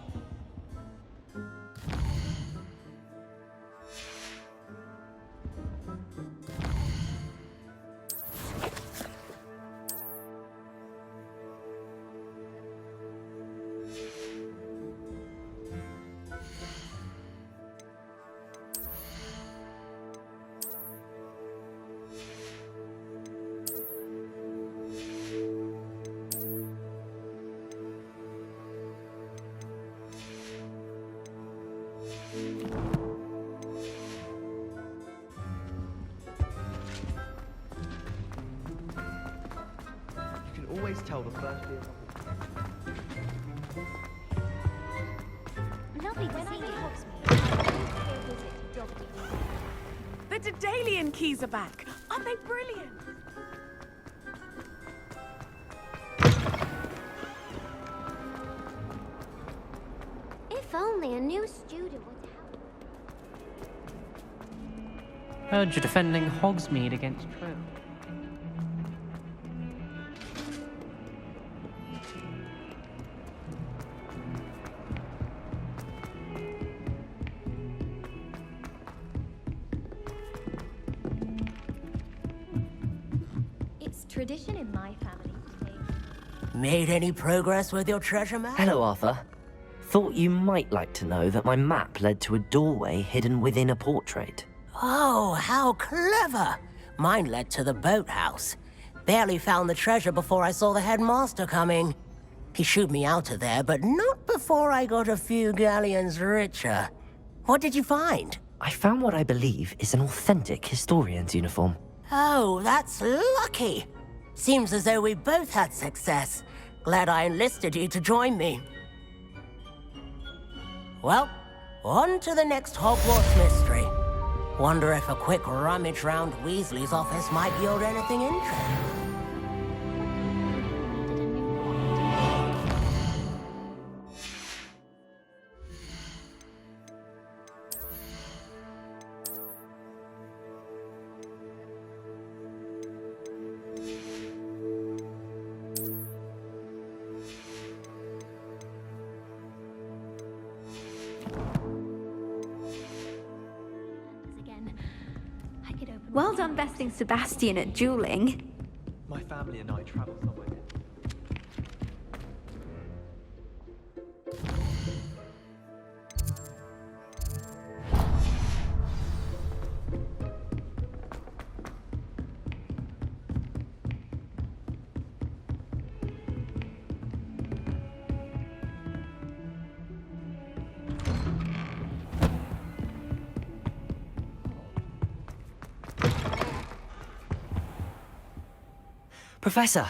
You can always tell the first beer. Lovely to see you. The Daedalian keys are back. Aren't they brilliant? If only a new student would help. Heard you're defending Hogsmeade against True. It's tradition in my family to take. Made any progress with your treasure map? Hello, Arthur. Thought you might like to know that my map led to a doorway hidden within a portrait. Oh, how clever! Mine led to the boathouse. Barely found the treasure before I saw the headmaster coming. He shooed me out of there, but not before I got a few galleons richer. What did you find? I found what I believe is an authentic historian's uniform. Oh, that's lucky. Seems as though we both had success. Glad I enlisted you to join me. Well, on to the next Hogwarts mystery. Wonder if a quick rummage round Weasley's office might yield anything interesting. Well done besting Sebastian at dueling. My family and I travel somewhere. Professor,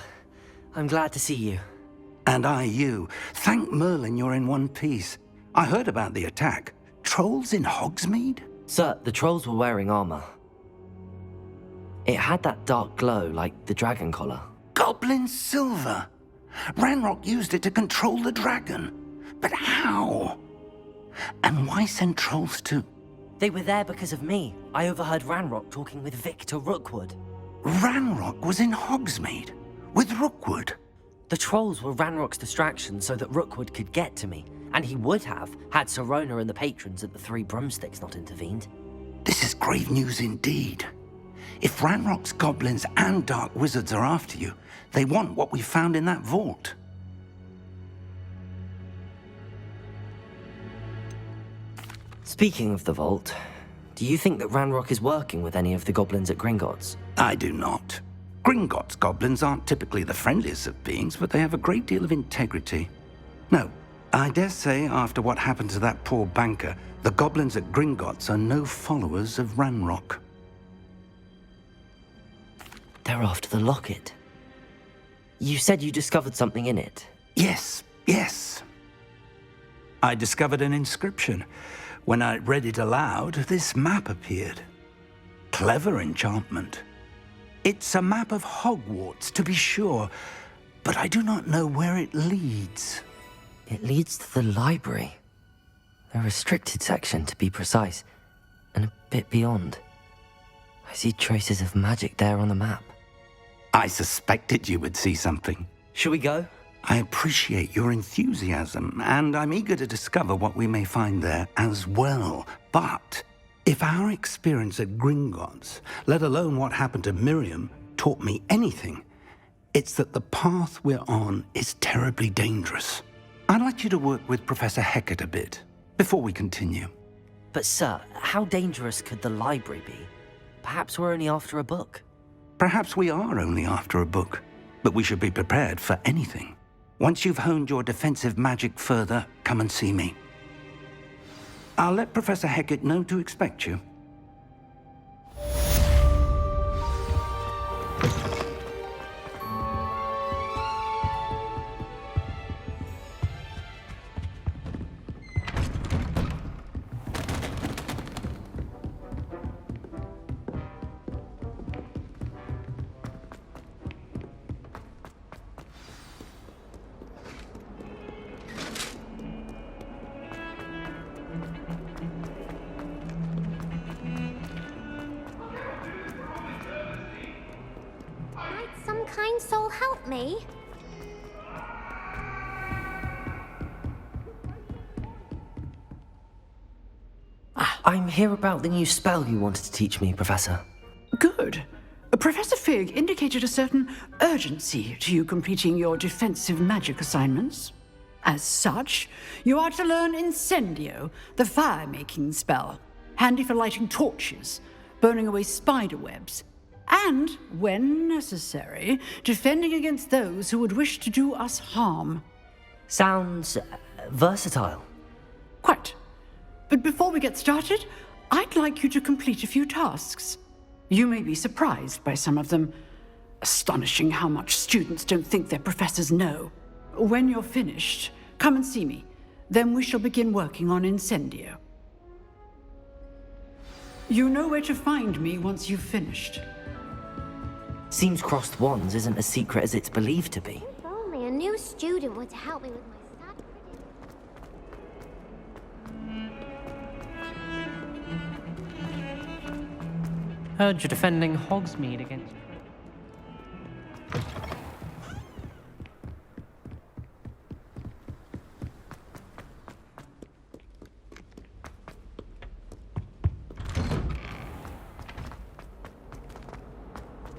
I'm glad to see you. And I you. Thank Merlin you're in one piece. I heard about the attack. Trolls in Hogsmeade? Sir, the trolls were wearing armor. It had that dark glow like the dragon collar. Goblin silver. Ranrock used it to control the dragon. But how? And why send trolls to... They were there because of me. I overheard Ranrock talking with Victor Rookwood. Ranrock was in Hogsmeade? With Rookwood? The trolls were Ranrock's distraction so that Rookwood could get to me. And he would have, had Serona and the patrons at the Three Broomsticks not intervened. This is grave news indeed. If Ranrock's goblins and dark wizards are after you, they want what we found in that vault. Speaking of the vault, do you think that Ranrock is working with any of the goblins at Gringotts? I do not. Gringotts goblins aren't typically the friendliest of beings, but they have a great deal of integrity. No, I dare say after what happened to that poor banker, the goblins at Gringotts are no followers of Ranrock. They're after the locket. You said you discovered something in it. Yes. I discovered an inscription. When I read it aloud, this map appeared. Clever enchantment. It's a map of Hogwarts, to be sure, but I do not know where it leads. It leads to the library. A restricted section, to be precise, and a bit beyond. I see traces of magic there on the map. I suspected you would see something. Shall we go? I appreciate your enthusiasm, and I'm eager to discover what we may find there as well. But if our experience at Gringotts, let alone what happened to Miriam, taught me anything, it's that the path we're on is terribly dangerous. I'd like you to work with Professor Hecat a bit before we continue. But sir, how dangerous could the library be? Perhaps we're only after a book. Perhaps we are only after a book, but we should be prepared for anything. Once you've honed your defensive magic further, come and see me. I'll let Professor Hecat know to expect you. Some kind soul help me? I'm here about the new spell you wanted to teach me, Professor. Good. Professor Fig indicated a certain urgency to you completing your defensive magic assignments. As such, you are to learn Incendio, the fire-making spell, handy for lighting torches, burning away spider webs, and, when necessary, defending against those who would wish to do us harm. Sounds versatile. Quite. But before we get started, I'd like you to complete a few tasks. You may be surprised by some of them. Astonishing how much students don't think their professors know. When you're finished, come and see me. Then we shall begin working on Incendio. You know where to find me once you've finished. Seems crossed wands isn't as secret as it's believed to be. If only a new student were to help me with my sad prediction. Heard you're defending Hogsmeade against...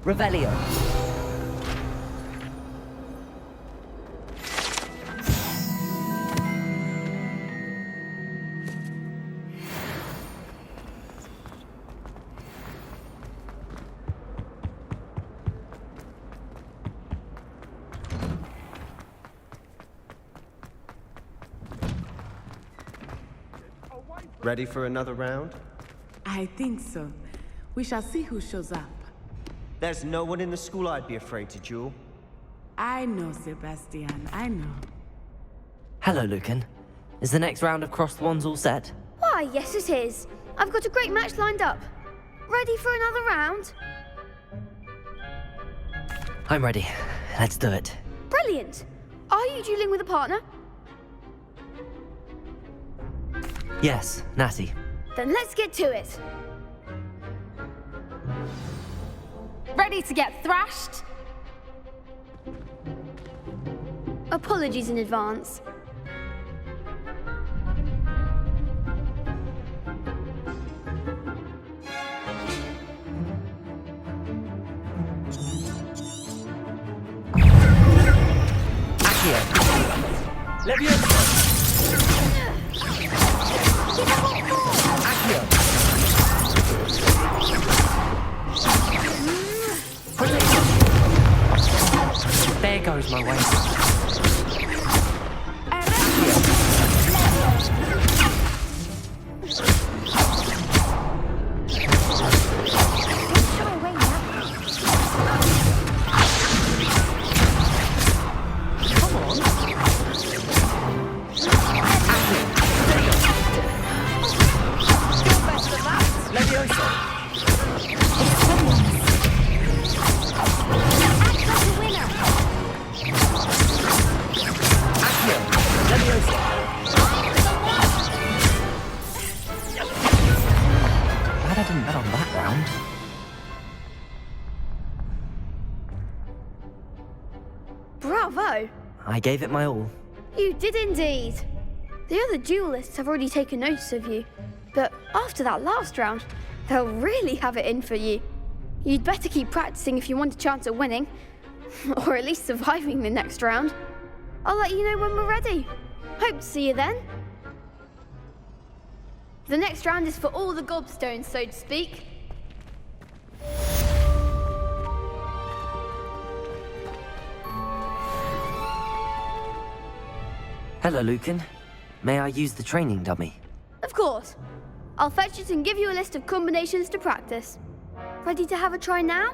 Revelio. Ready for another round? I think so. We shall see who shows up. There's no one in the school I'd be afraid to duel. I know, Sebastian, I know. Hello, Lucan. Is the next round of Cross the Wands all set? Why, yes it is. I've got a great match lined up. Ready for another round? I'm ready. Let's do it. Brilliant. Are you dueling with a partner? Yes, Natty. Then let's get to it. Ready to get thrashed? Apologies in advance. Leviosa! Accio! There goes my way. Glad I didn't bet on that round. Bravo! I gave it my all. You did indeed. The other duelists have already taken notice of you, but after that last round, they'll really have it in for you. You'd better keep practicing if you want a chance at winning, or at least surviving the next round. I'll let you know when we're ready. Hope to see you then. The next round is for all the gobstones, so to speak. Hello, Lucan. May I use the training dummy? Of course. I'll fetch it and give you a list of combinations to practice. Ready to have a try now?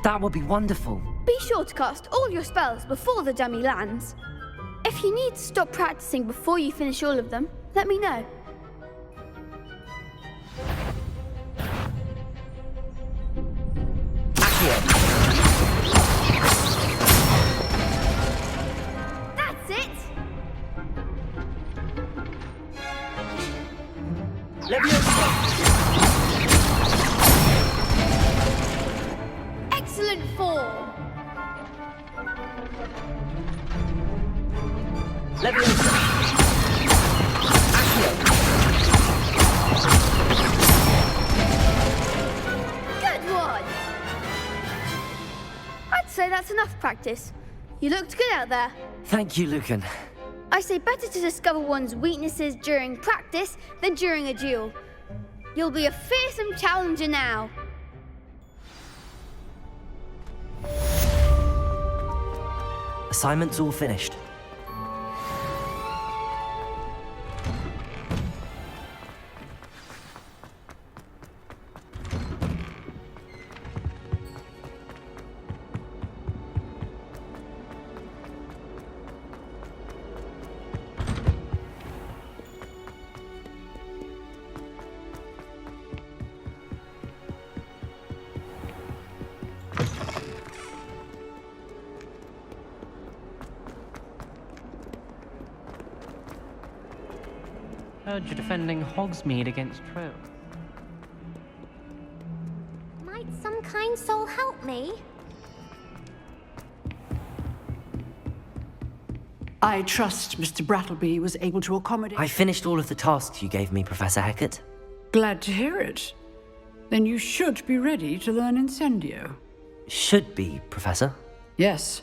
That would be wonderful. Be sure to cast all your spells before the dummy lands. If you need to stop practicing before you finish all of them, let me know. That's it! Excellent form! Good one! I'd say that's enough practice. You looked good out there. Thank you, Lucan. I say better to discover one's weaknesses during practice than during a duel. You'll be a fearsome challenger now. Assignment's all finished. Heard you're defending Hogsmeade against True. Might some kind soul help me? I trust Mr. Brattleby was able to accommodate... I finished all of the tasks you gave me, Professor Hecat. Glad to hear it. Then you should be ready to learn Incendio. Should be, Professor. Yes.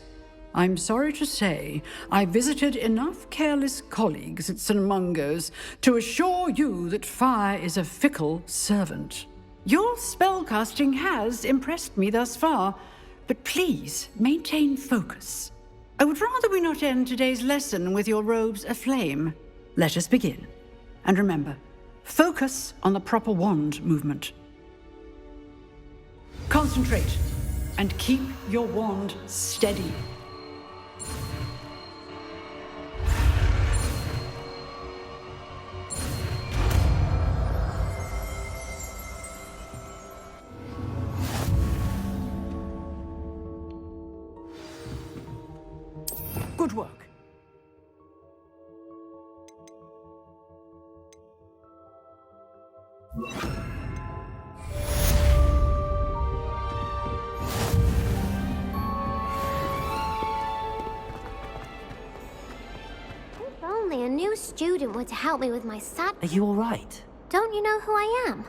I'm sorry to say, I visited enough careless colleagues at St. Mungo's to assure you that fire is a fickle servant. Your spellcasting has impressed me thus far, but please maintain focus. I would rather we not end today's lesson with your robes aflame. Let us begin. And remember, focus on the proper wand movement. Concentrate. and keep your wand steady. Good work. If only a new student were to help me with my sad... Are you all right? Don't you know who I am?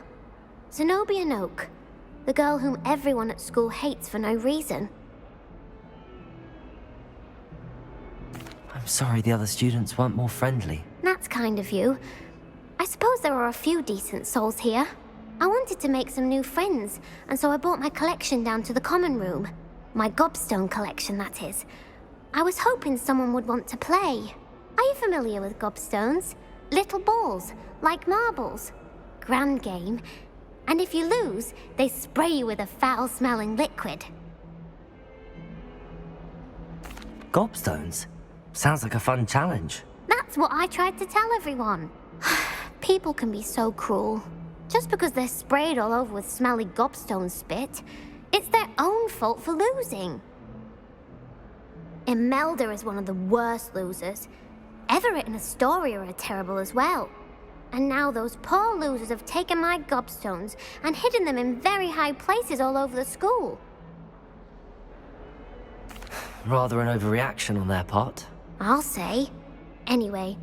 Zenobia Noak, the girl whom everyone at school hates for no reason. I'm sorry the other students weren't more friendly. That's kind of you. I suppose there are a few decent souls here. I wanted to make some new friends, and so I brought my collection down to the common room. My gobstone collection, that is. I was hoping someone would want to play. Are you familiar with gobstones? Little balls, like marbles. Grand game. And if you lose, they spray you with a foul-smelling liquid. Gobstones? Sounds like a fun challenge. That's what I tried to tell everyone. People can be so cruel. Just because they're sprayed all over with smelly gobstone spit, it's their own fault for losing. Imelda is one of the worst losers. Everett and Astoria are terrible as well. And now those poor losers have taken my gobstones and hidden them in very high places all over the school. Rather an overreaction on their part. I'll say. Anyway,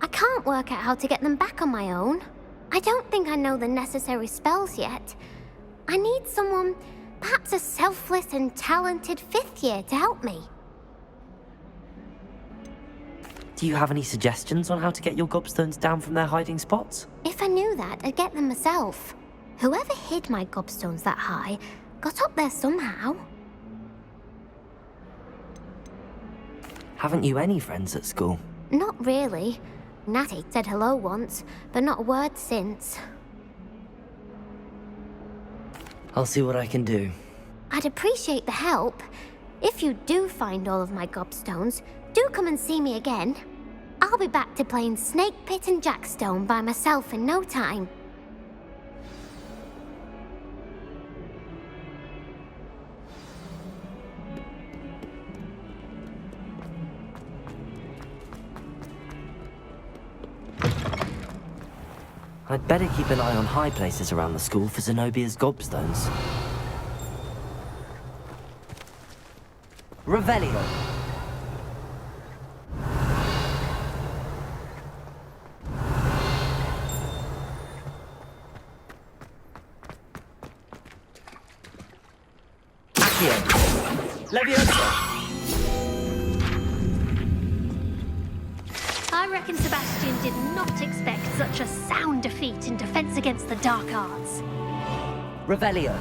I can't work out how to get them back on my own. I don't think I know the necessary spells yet. I need someone, perhaps a selfless and talented 5th year to help me. Do you have any suggestions on how to get your gobstones down from their hiding spots? If I knew that, I'd get them myself. Whoever hid my gobstones that high got up there somehow. Haven't you any friends at school? Not really. Natty said hello once, but not a word since. I'll see what I can do. I'd appreciate the help. If you do find all of my gobstones, do come and see me again. I'll be back to playing Snake Pit and Jackstone by myself in no time. I'd better keep an eye on high places around the school for Zenobia's gobstones. Revelio. Accio. Leviosa. I reckon Sebastian did not expect such a sound defeat in defense against the dark arts. Revelio.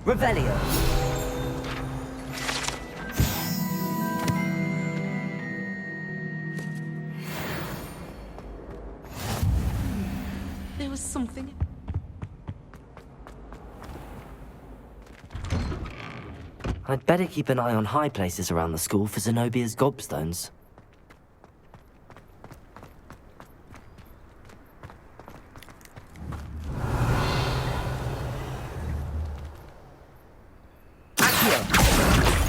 Revelio. There was something... I'd better keep an eye on high places around the school for Zenobia's gobstones.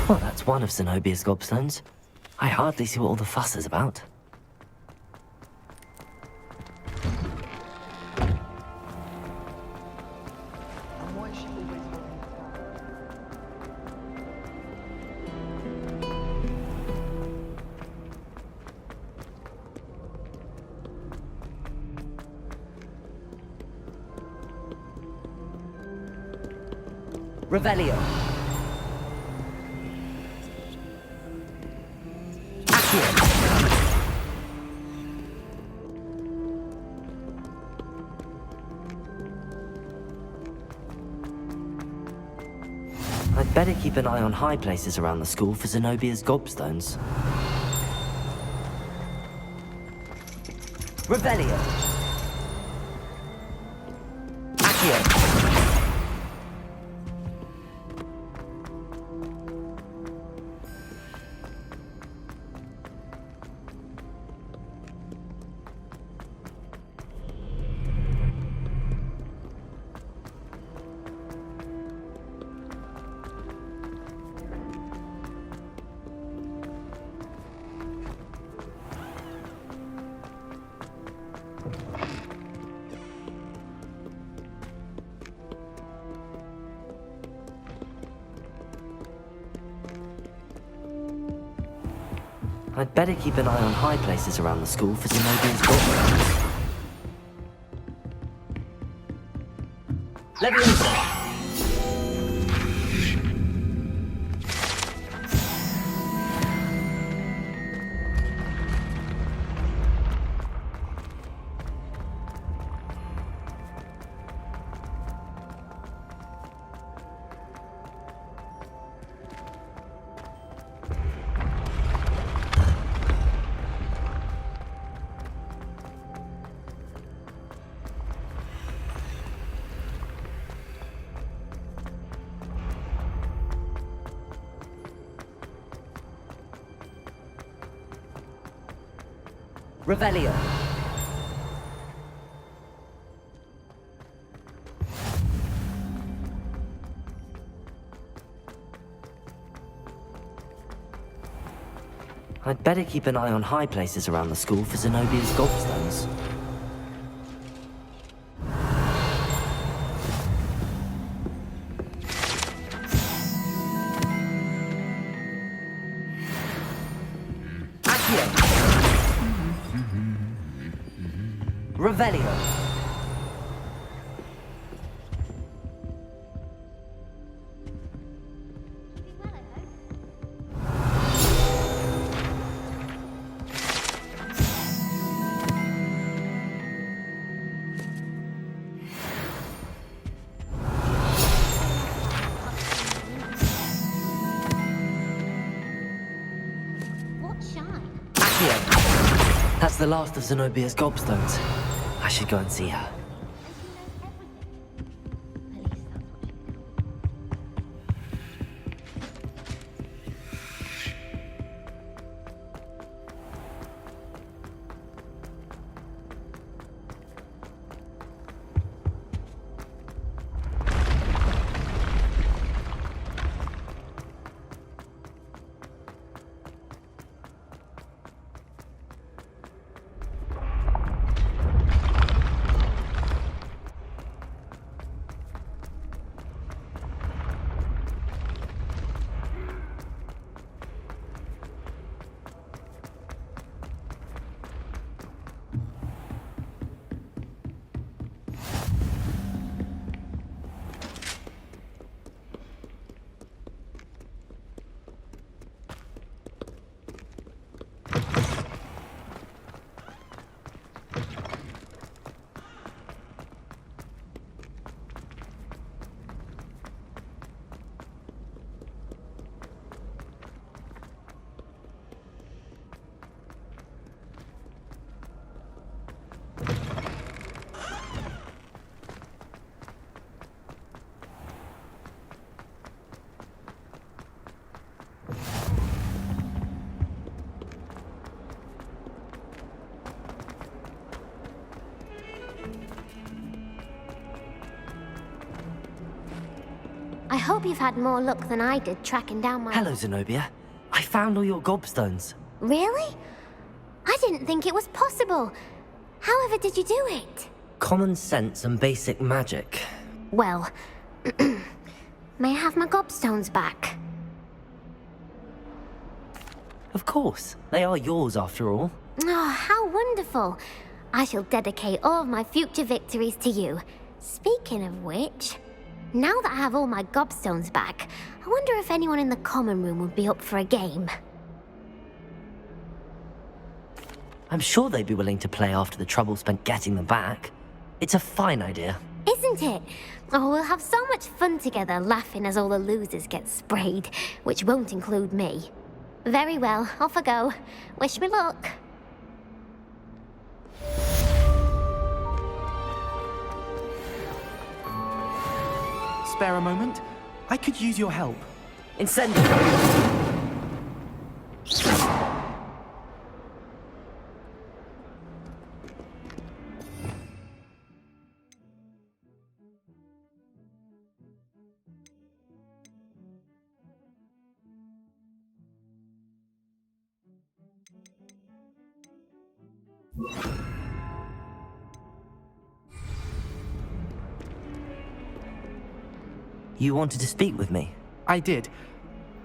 Well, that's one of Zenobia's gobstones. I hardly see what all the fuss is about. And why is she always holding it down? Revelio. better keep an eye on high places around the school for Zenobia's gobstones. Revelio. Accio. I'd better keep an eye on high places around the school for Zenobia's gobstones. Leviosa! Revelio. I'd better keep an eye on high places around the school for Zenobia's gobstones. Revelio. What shine? Accio. That's the last of Zenobia's gobstones. I should go and see her. I hope you've had more luck than I did tracking down my... Hello, Zenobia. I found all your gobstones. Really? I didn't think it was possible. However did you do it? Common sense and basic magic. Well, may I have my gobstones back? Of course. They are yours, after all. Oh, how wonderful. I shall dedicate all of my future victories to you. Speaking of which, now that I have all my gobstones back, I wonder if anyone in the common room would be up for a game. I'm sure they'd be willing to play after the trouble spent getting them back. It's a fine idea. Is isn't it? Oh, we'll have so much fun together, laughing as all the losers get sprayed, which won't include me. Very well, off I go. Wish me luck. Spare a moment? I could use your help. Incendio! You wanted to speak with me? I did.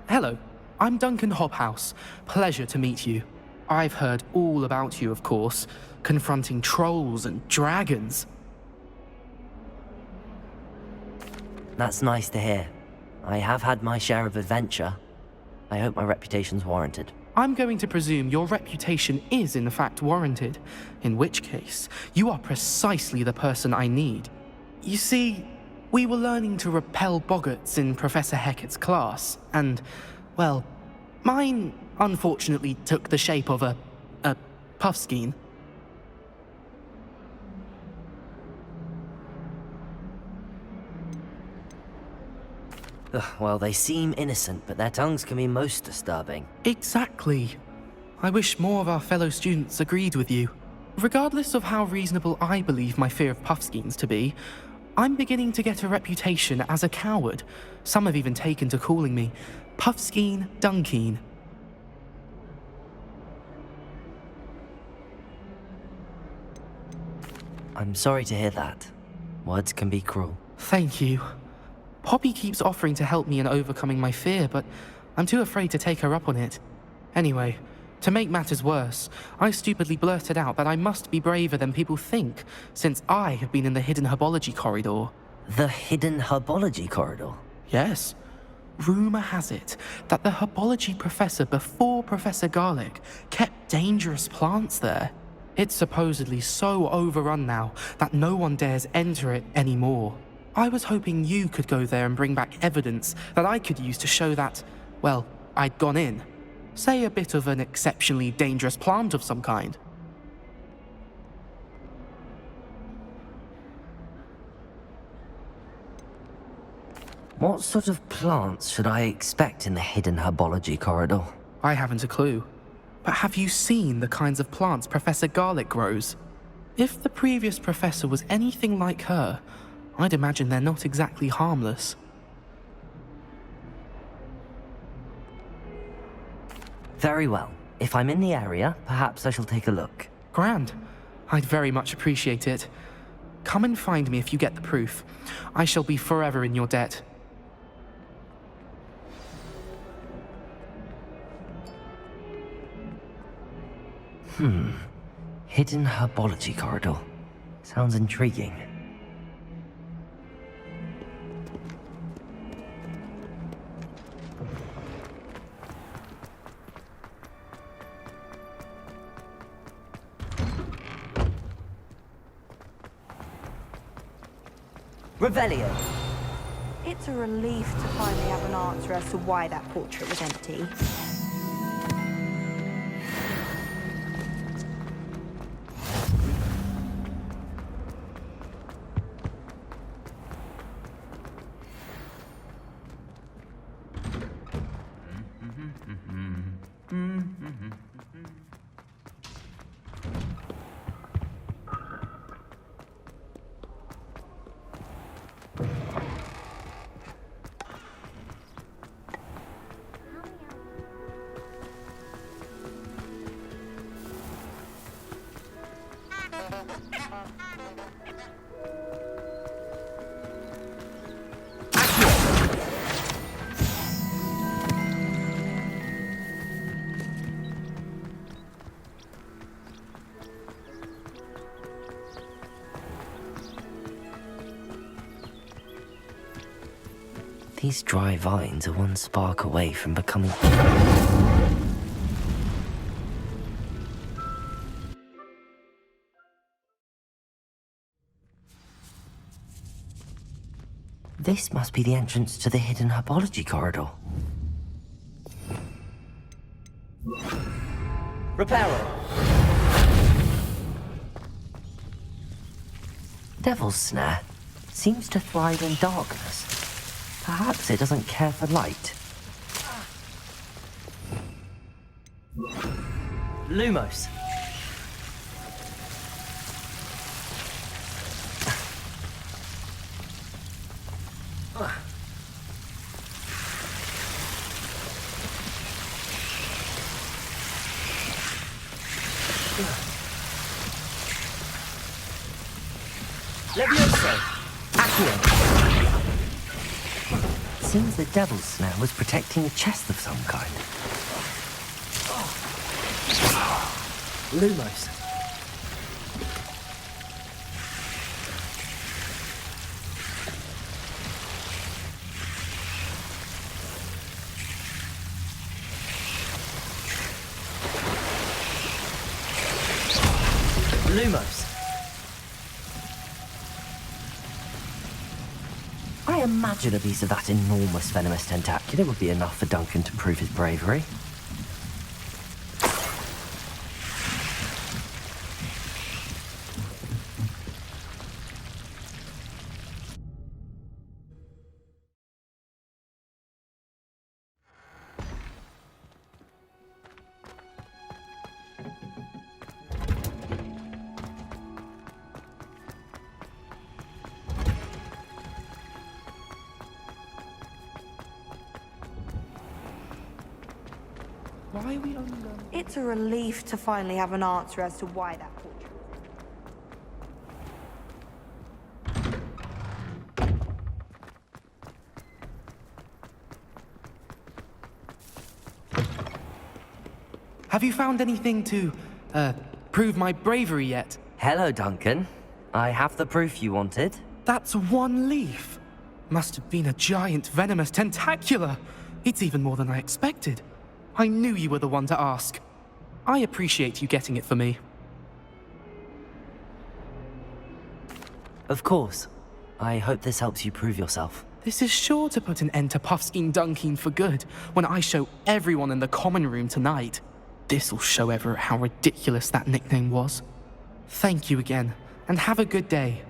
Hello, I'm Duncan Hobhouse. Pleasure to meet you. I've heard all about you, of course, confronting trolls and dragons. That's nice to hear. I have had my share of adventure. I hope my reputation's warranted. I'm going to presume your reputation is in fact warranted, in which case, you are precisely the person I need. You see, we were learning to repel boggarts in Professor Hecat's class, and, well, mine unfortunately took the shape of a puffskein. Well, they seem innocent, but their tongues can be most disturbing. Exactly. I wish more of our fellow students agreed with you. Regardless of how reasonable I believe my fear of puffskeins to be, I'm beginning to get a reputation as a coward. Some have even taken to calling me Puffskein Dunkeen. I'm sorry to hear that. Words can be cruel. Thank you. Poppy keeps offering to help me in overcoming my fear, but I'm too afraid to take her up on it. Anyway, to make matters worse, I stupidly blurted out that I must be braver than people think, since I have been in the hidden herbology corridor. The hidden herbology corridor? Yes. Rumor has it that the herbology professor before Professor Garlic kept dangerous plants there. It's supposedly so overrun now that no one dares enter it anymore. I was hoping you could go there and bring back evidence that I could use to show that, well, I'd gone in. Say a bit of an exceptionally dangerous plant of some kind. What sort of plants should I expect in the hidden herbology corridor? I haven't a clue. But have you seen the kinds of plants Professor Garlic grows? If the previous professor was anything like her, I'd imagine they're not exactly harmless. Very well. If I'm in the area, perhaps I shall take a look. Grand. I'd very much appreciate it. Come and find me if you get the proof. I shall be forever in your debt. Hidden herbology corridor. Sounds intriguing. Revelio. It's a relief to finally have an answer as to why that portrait was empty. These dry vines are one spark away from becoming... This must be the entrance to the hidden herbology corridor. Reparo! Devil's Snare seems to thrive in darkness. Perhaps it doesn't care for light. Lumos. Levioso. Accio. Seems the Devil's Snare was protecting a chest of some kind. Lumos. Lumos. I imagine a piece of that enormous venomous tentacular would be enough for Duncan to prove his bravery. Why are we only learning? It's a relief to finally have an answer as to why that portrait. Have you found anything to, prove my bravery yet? Hello, Duncan. I have the proof you wanted. That's one leaf. Must have been a giant venomous tentacula. It's even more than I expected. I knew you were the one to ask. I appreciate you getting it for me. Of course. I hope this helps you prove yourself. This is sure to put an end to Puffskein Dunkeen for good when I show everyone in the common room tonight. This'll show Everett how ridiculous that nickname was. Thank you again, and have a good day.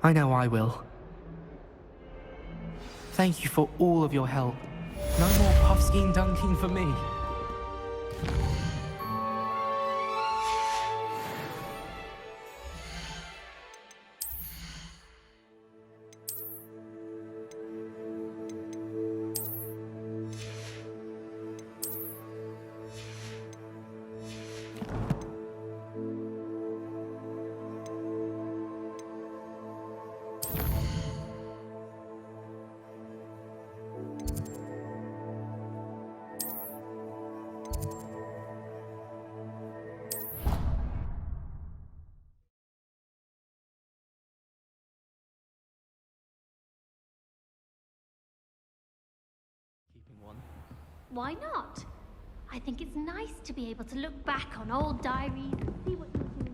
I know I will. Thank you for all of your help. No more Puffskein Dunkeen for me. Why not? I think it's nice to be able to look back on old diaries and see what you're doing.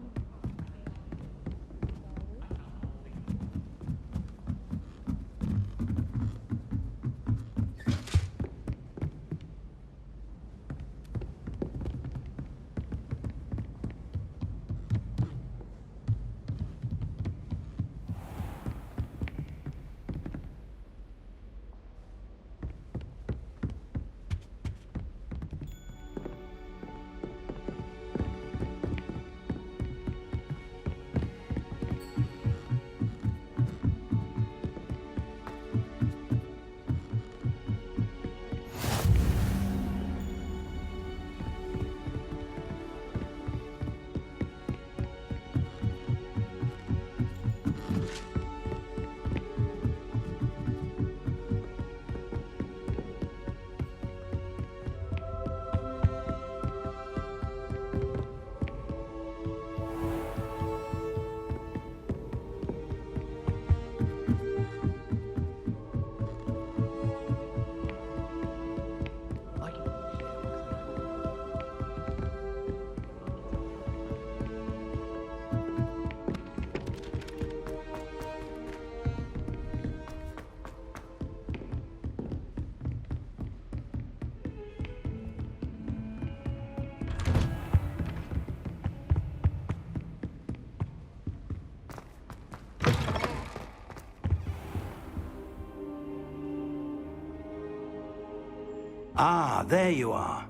Ah, there you are.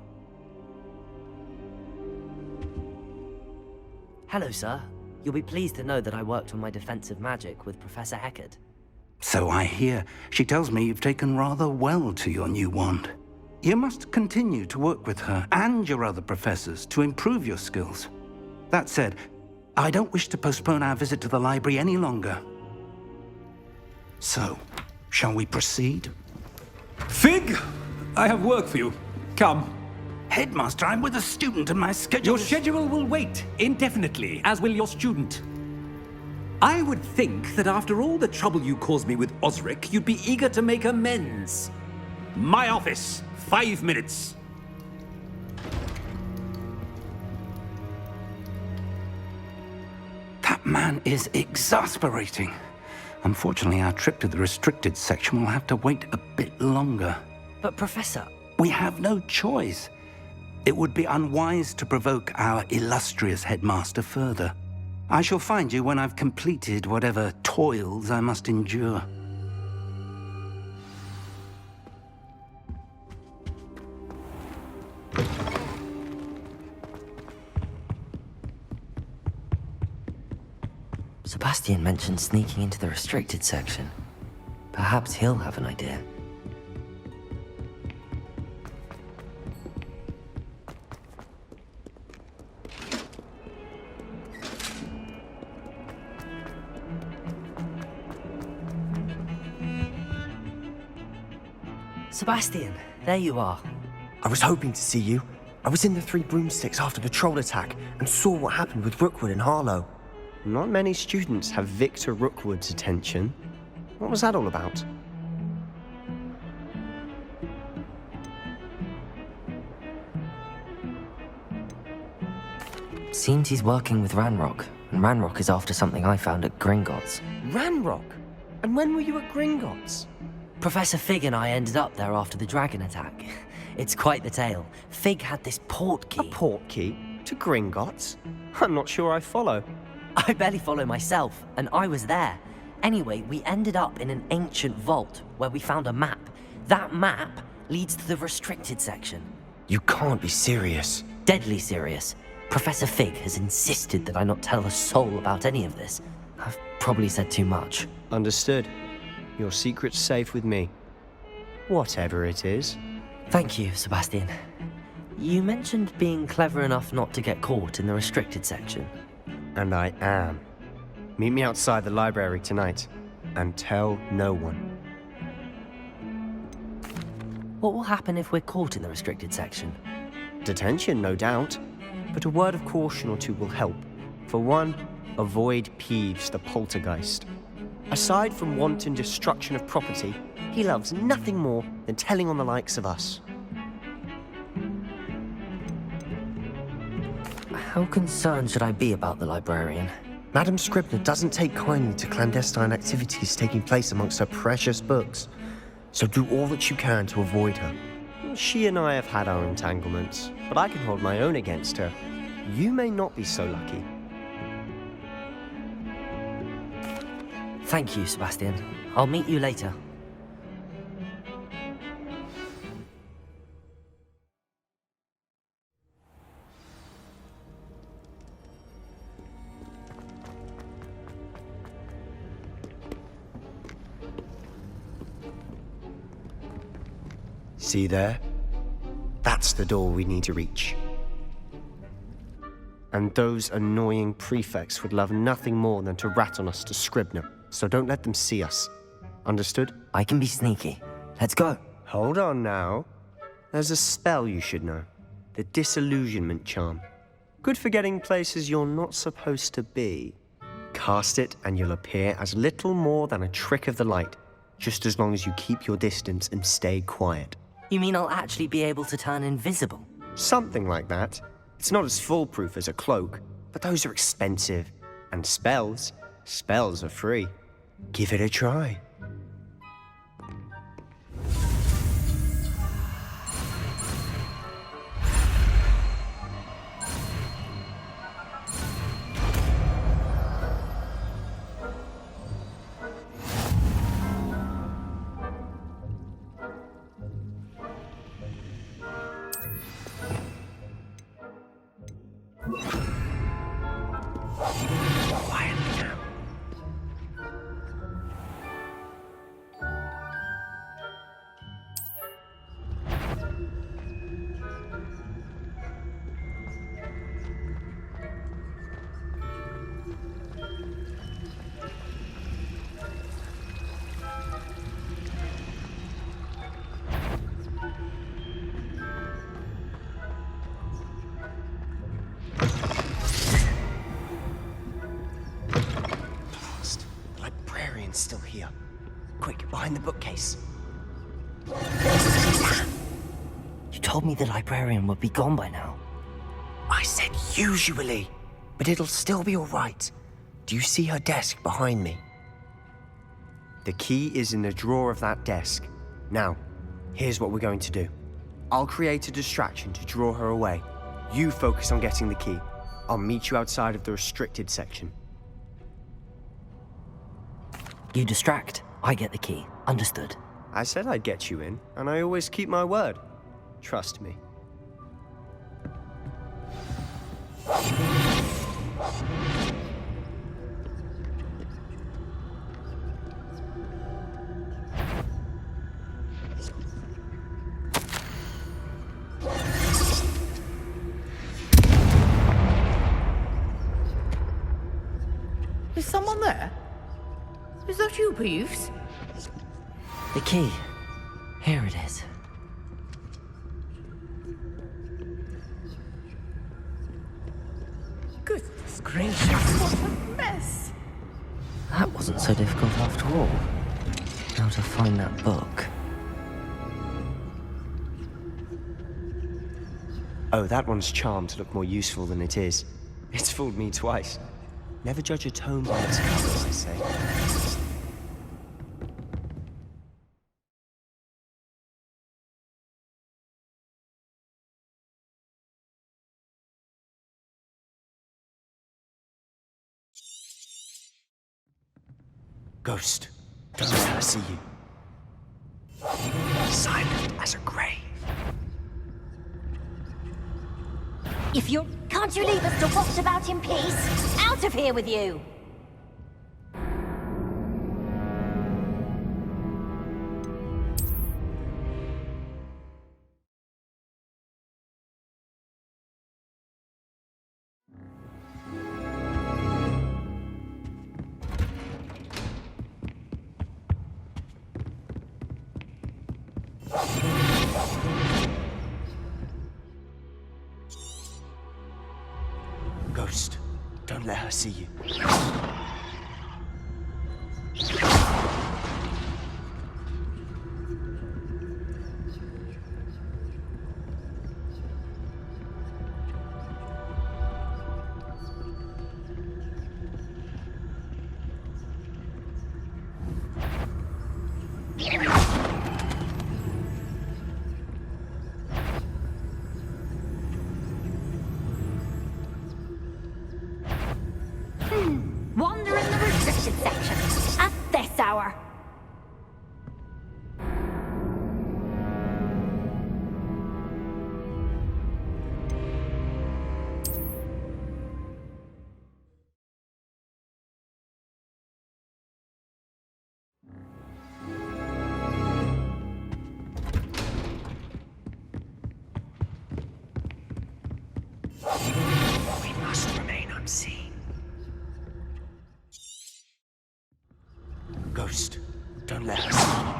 Hello, sir. You'll be pleased to know that I worked on my defensive magic with Professor Heckard. So I hear. She tells me you've taken rather well to your new wand. You must continue to work with her and your other professors to improve your skills. That said, I don't wish to postpone our visit to the library any longer. So, shall we proceed? Fig! I have work for you. Come. Headmaster, I'm with a student and my schedule Your schedule will wait indefinitely, as will your student. I would think that after all the trouble you caused me with Osric, you'd be eager to make amends. My office, 5 minutes. That man is exasperating. Unfortunately, our trip to the restricted section will have to wait a bit longer. But, Professor... We have no choice. It would be unwise to provoke our illustrious headmaster further. I shall find you when I've completed whatever toils I must endure. Sebastian mentioned sneaking into the restricted section. Perhaps he'll have an idea. Sebastian, there you are. I was hoping to see you. I was in the Three Broomsticks after the troll attack and saw what happened with Rookwood and Harlow. Not many students have Victor Rookwood's attention. What was that all about? Seems he's working with Ranrock, and Ranrock is after something I found at Gringotts. Ranrock? And when were you at Gringotts? Professor Fig and I ended up there after the dragon attack. It's quite the tale. Fig had this port key. A port key? To Gringotts? I'm not sure I follow. I barely follow myself, and I was there. Anyway, we ended up in an ancient vault where we found a map. That map leads to the restricted section. You can't be serious. Deadly serious. Professor Fig has insisted that I not tell a soul about any of this. I've probably said too much. Understood. Your secret's safe with me. Whatever it is. Thank you, Sebastian. You mentioned being clever enough not to get caught in the restricted section. And I am. Meet me outside the library tonight, and tell no one. What will happen if we're caught in the restricted section? Detention, no doubt. But a word of caution or two will help. For one, avoid Peeves the poltergeist. Aside from wanton destruction of property, he loves nothing more than telling on the likes of us. How concerned should I be about the librarian? Madam Scribner doesn't take kindly to clandestine activities taking place amongst her precious books. So do all that you can to avoid her. She and I have had our entanglements, but I can hold my own against her. You may not be so lucky. Thank you, Sebastian. I'll meet you later. See there? That's the door we need to reach. And those annoying prefects would love nothing more than to rat on us to Scribner, so don't let them see us. Understood? I can be sneaky. Let's go. Hold on now. There's a spell you should know. The Disillusionment Charm. Good for getting places you're not supposed to be. Cast it and you'll appear as little more than a trick of the light, just as long as you keep your distance and stay quiet. You mean I'll actually be able to turn invisible? Something like that. It's not as foolproof as a cloak, but those are expensive. And spells are free. Give it a try. Quietly now. The librarian's still here. Quick, behind the bookcase. You told me the librarian would be gone by now. I said usually, but it'll still be all right. Do you see her desk behind me? The key is in the drawer of that desk. Now, here's what we're going to do. I'll create a distraction to draw her away. You focus on getting the key. I'll meet you outside of the restricted section. You distract, I get the key. Understood. I said I'd get you in, and I always keep my word. Trust me. Is someone there? Is that you, Peeves? The key. Here it is. Goodness gracious, what a mess! That wasn't so difficult after all. Now to find that book. Oh, that one's charmed to look more useful than it is. It's fooled me twice. Never judge a tome by its cover, I say. Ghost, don't let her see you. Silent as a grave. If you're... Can't you leave us to waft about in peace? Out of here with you! Ghost, don't let her see you. Wander in the restricted section at this hour. We must remain unseen. Ghost, don't let her see you.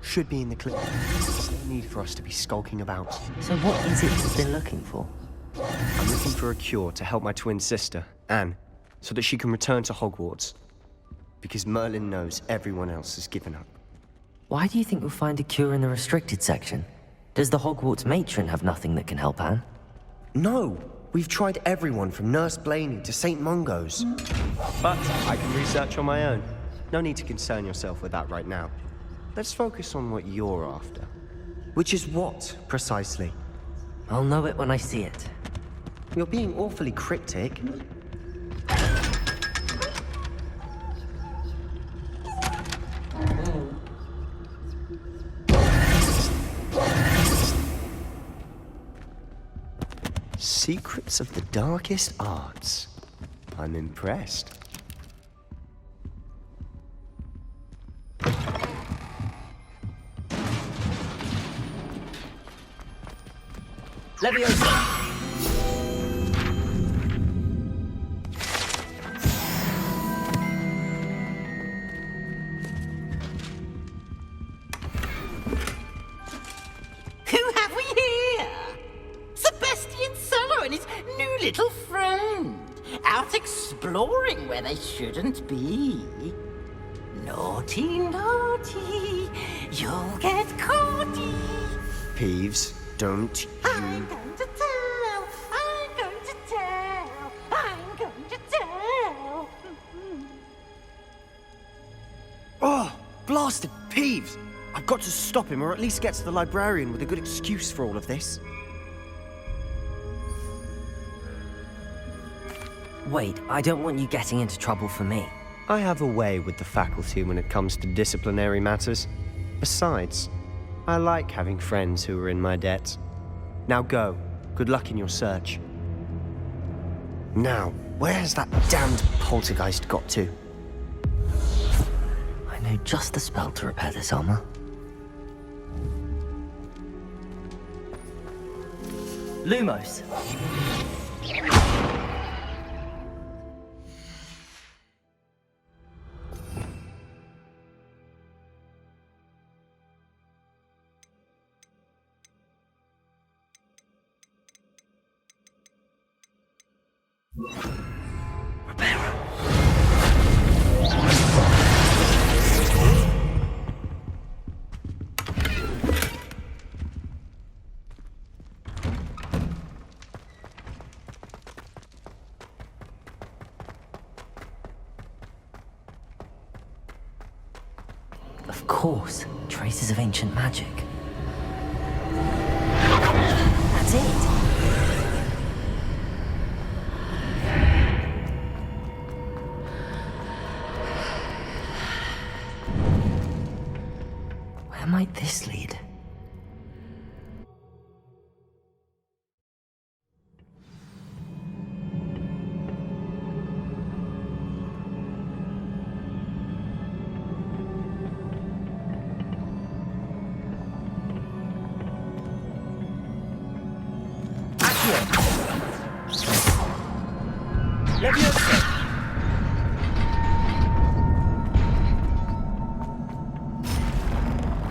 Should be in the clip. There's no need for us to be skulking about. So what is it you've been looking for? I'm looking for a cure to help my twin sister, Anne, so that she can return to Hogwarts. Because Merlin knows everyone else has given up. Why do you think you'll find a cure in the restricted section? Does the Hogwarts matron have nothing that can help Anne? No! We've tried everyone from Nurse Blaney to St. Mungo's. But I can research on my own. No need to concern yourself with that right now. Let's focus on what you're after. Which is what, precisely? I'll know it when I see it. You're being awfully cryptic. Secrets of the darkest arts. I'm impressed. Leviosa! Who have we here? Sebastian Solo and his new little friend. Out exploring where they shouldn't be. Naughty, naughty, you'll get caughty. Peeves, don't you... I'm going to tell, I'm going to tell, I'm going to tell. Oh, blasted Peeves! I've got to stop him, or at least get to the librarian with a good excuse for all of this. Wait, I don't want you getting into trouble for me. I have a way with the faculty when it comes to disciplinary matters. Besides, I like having friends who are in my debt. Now go. Good luck in your search. Now, where has that damned poltergeist got to? I know just the spell to repair this armor. Lumos. Of course, traces of ancient magic. That's it. Where might this lead?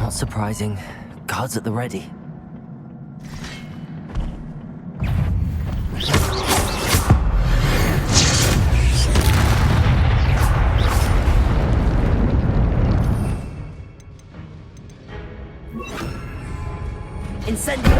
Not surprising. Guards at the ready. Incendio!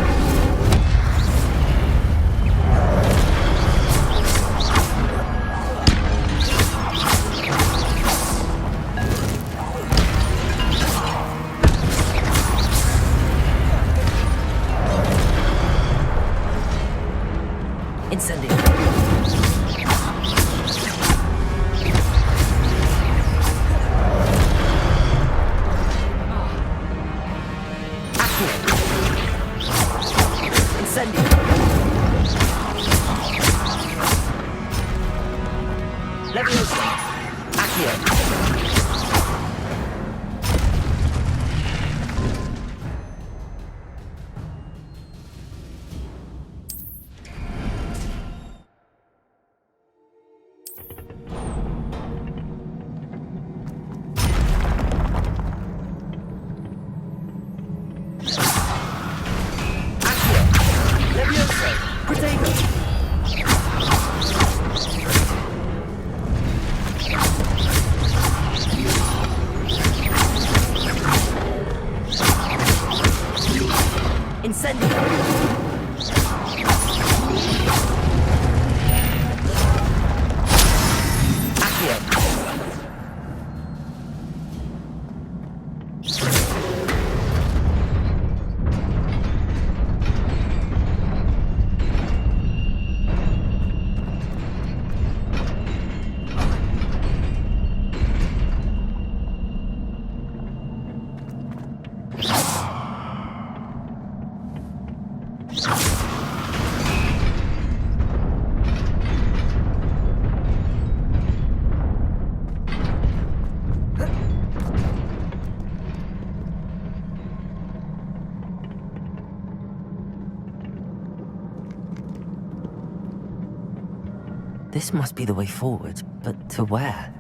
This must be the way forward, but to where?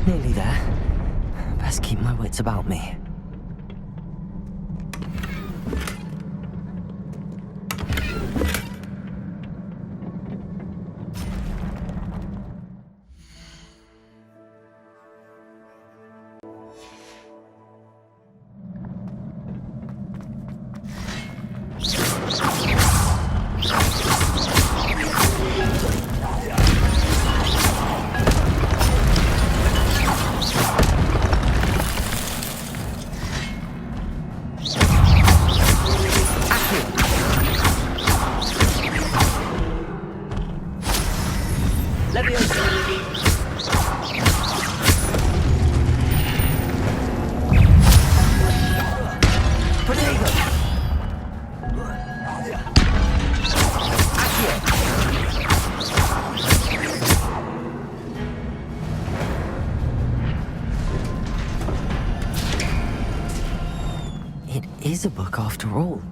Nearly there. Best keep my wits about me. It is a book after all.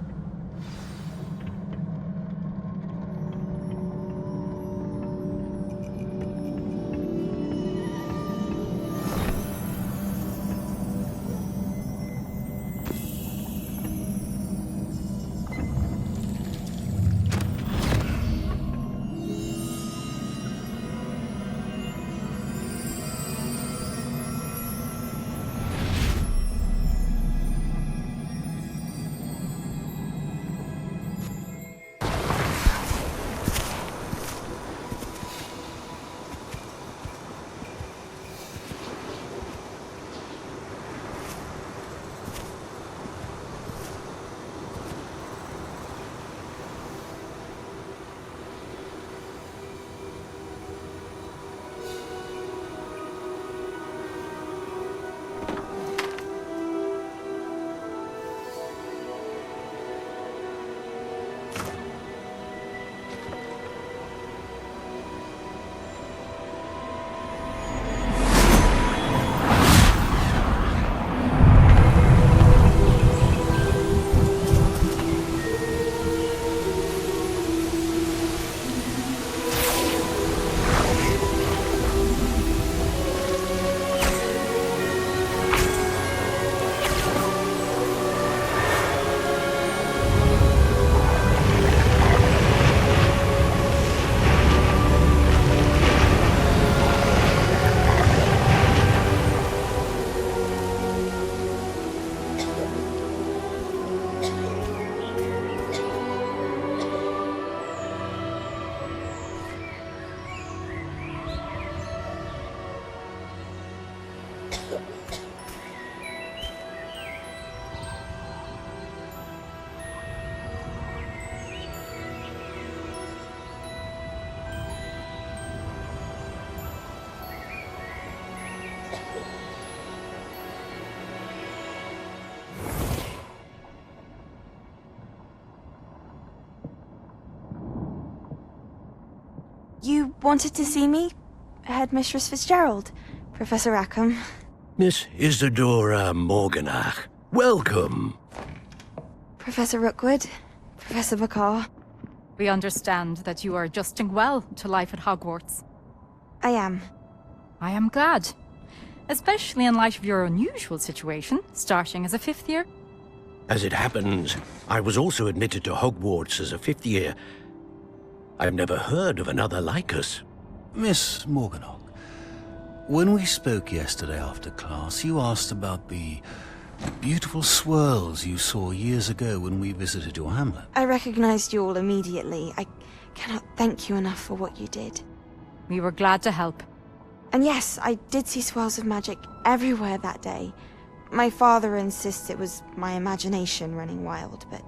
You wanted to see me? Headmistress Fitzgerald, Professor Rackham. Miss Isadora Morganach, welcome. Professor Rookwood, Professor Bakar. We understand that you are adjusting well to life at Hogwarts. I am. I am glad. Especially in light of your unusual situation, starting as a 5th year. As it happens, I was also admitted to Hogwarts as a 5th year. I've never heard of another like us. Miss Morganach, when we spoke yesterday after class, you asked about the beautiful swirls you saw years ago when we visited your hamlet. I recognized you all immediately. I cannot thank you enough for what you did. We were glad to help. And yes, I did see swirls of magic everywhere that day. My father insists it was my imagination running wild, but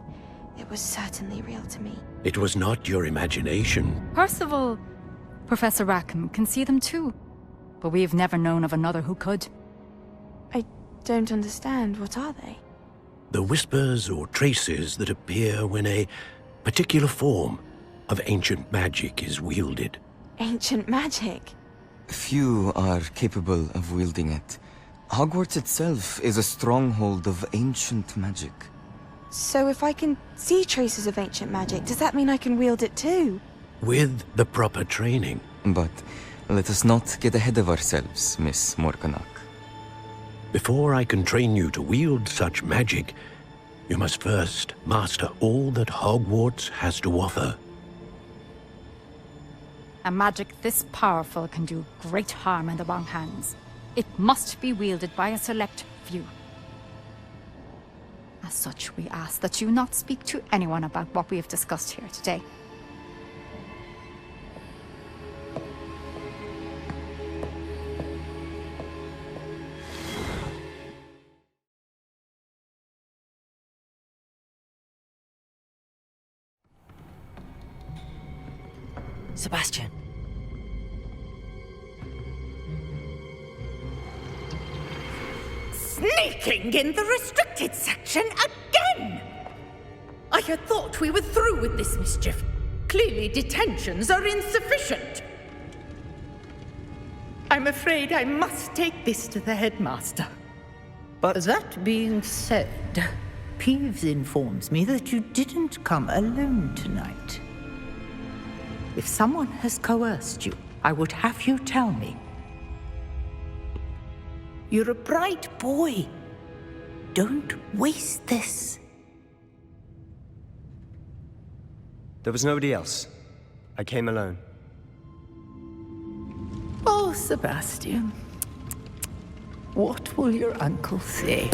it was certainly real to me. It was not your imagination. Percival, Professor Rackham can see them too. But we've never known of another who could. I don't understand. What are they? The whispers or traces that appear when a particular form of ancient magic is wielded. ancient magic. Few are capable of wielding it. Hogwarts itself is a stronghold of ancient magic. So if I can see traces of ancient magic, does that mean I can wield it too? With the proper training. But let us not get ahead of ourselves, Miss Morganach. Before I can train you to wield such magic, you must first master all that Hogwarts has to offer. A magic this powerful can do great harm in the wrong hands. It must be wielded by a select few. As such, we ask that you not speak to anyone about what we have discussed here today. Sebastian. Sneaking in the restricted section again! I had thought we were through with this mischief. Clearly detentions are insufficient. I'm afraid I must take this to the headmaster. But that being said, Peeves informs me that you didn't come alone tonight. If someone has coerced you, I would have you tell me. You're a bright boy. Don't waste this. There was nobody else. I came alone. Oh, Sebastian. What will your uncle say?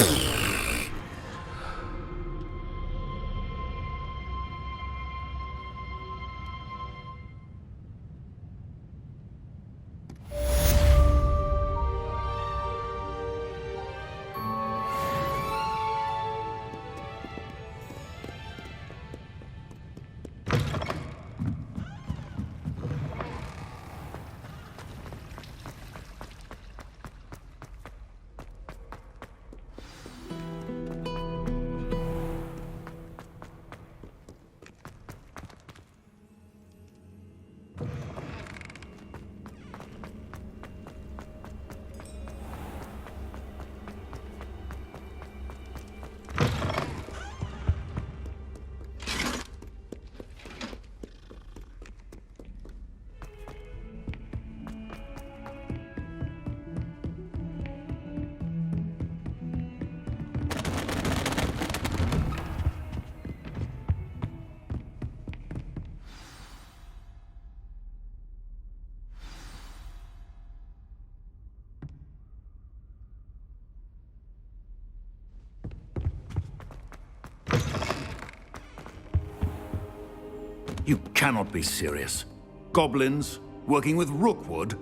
You cannot be serious. Goblins working with Rookwood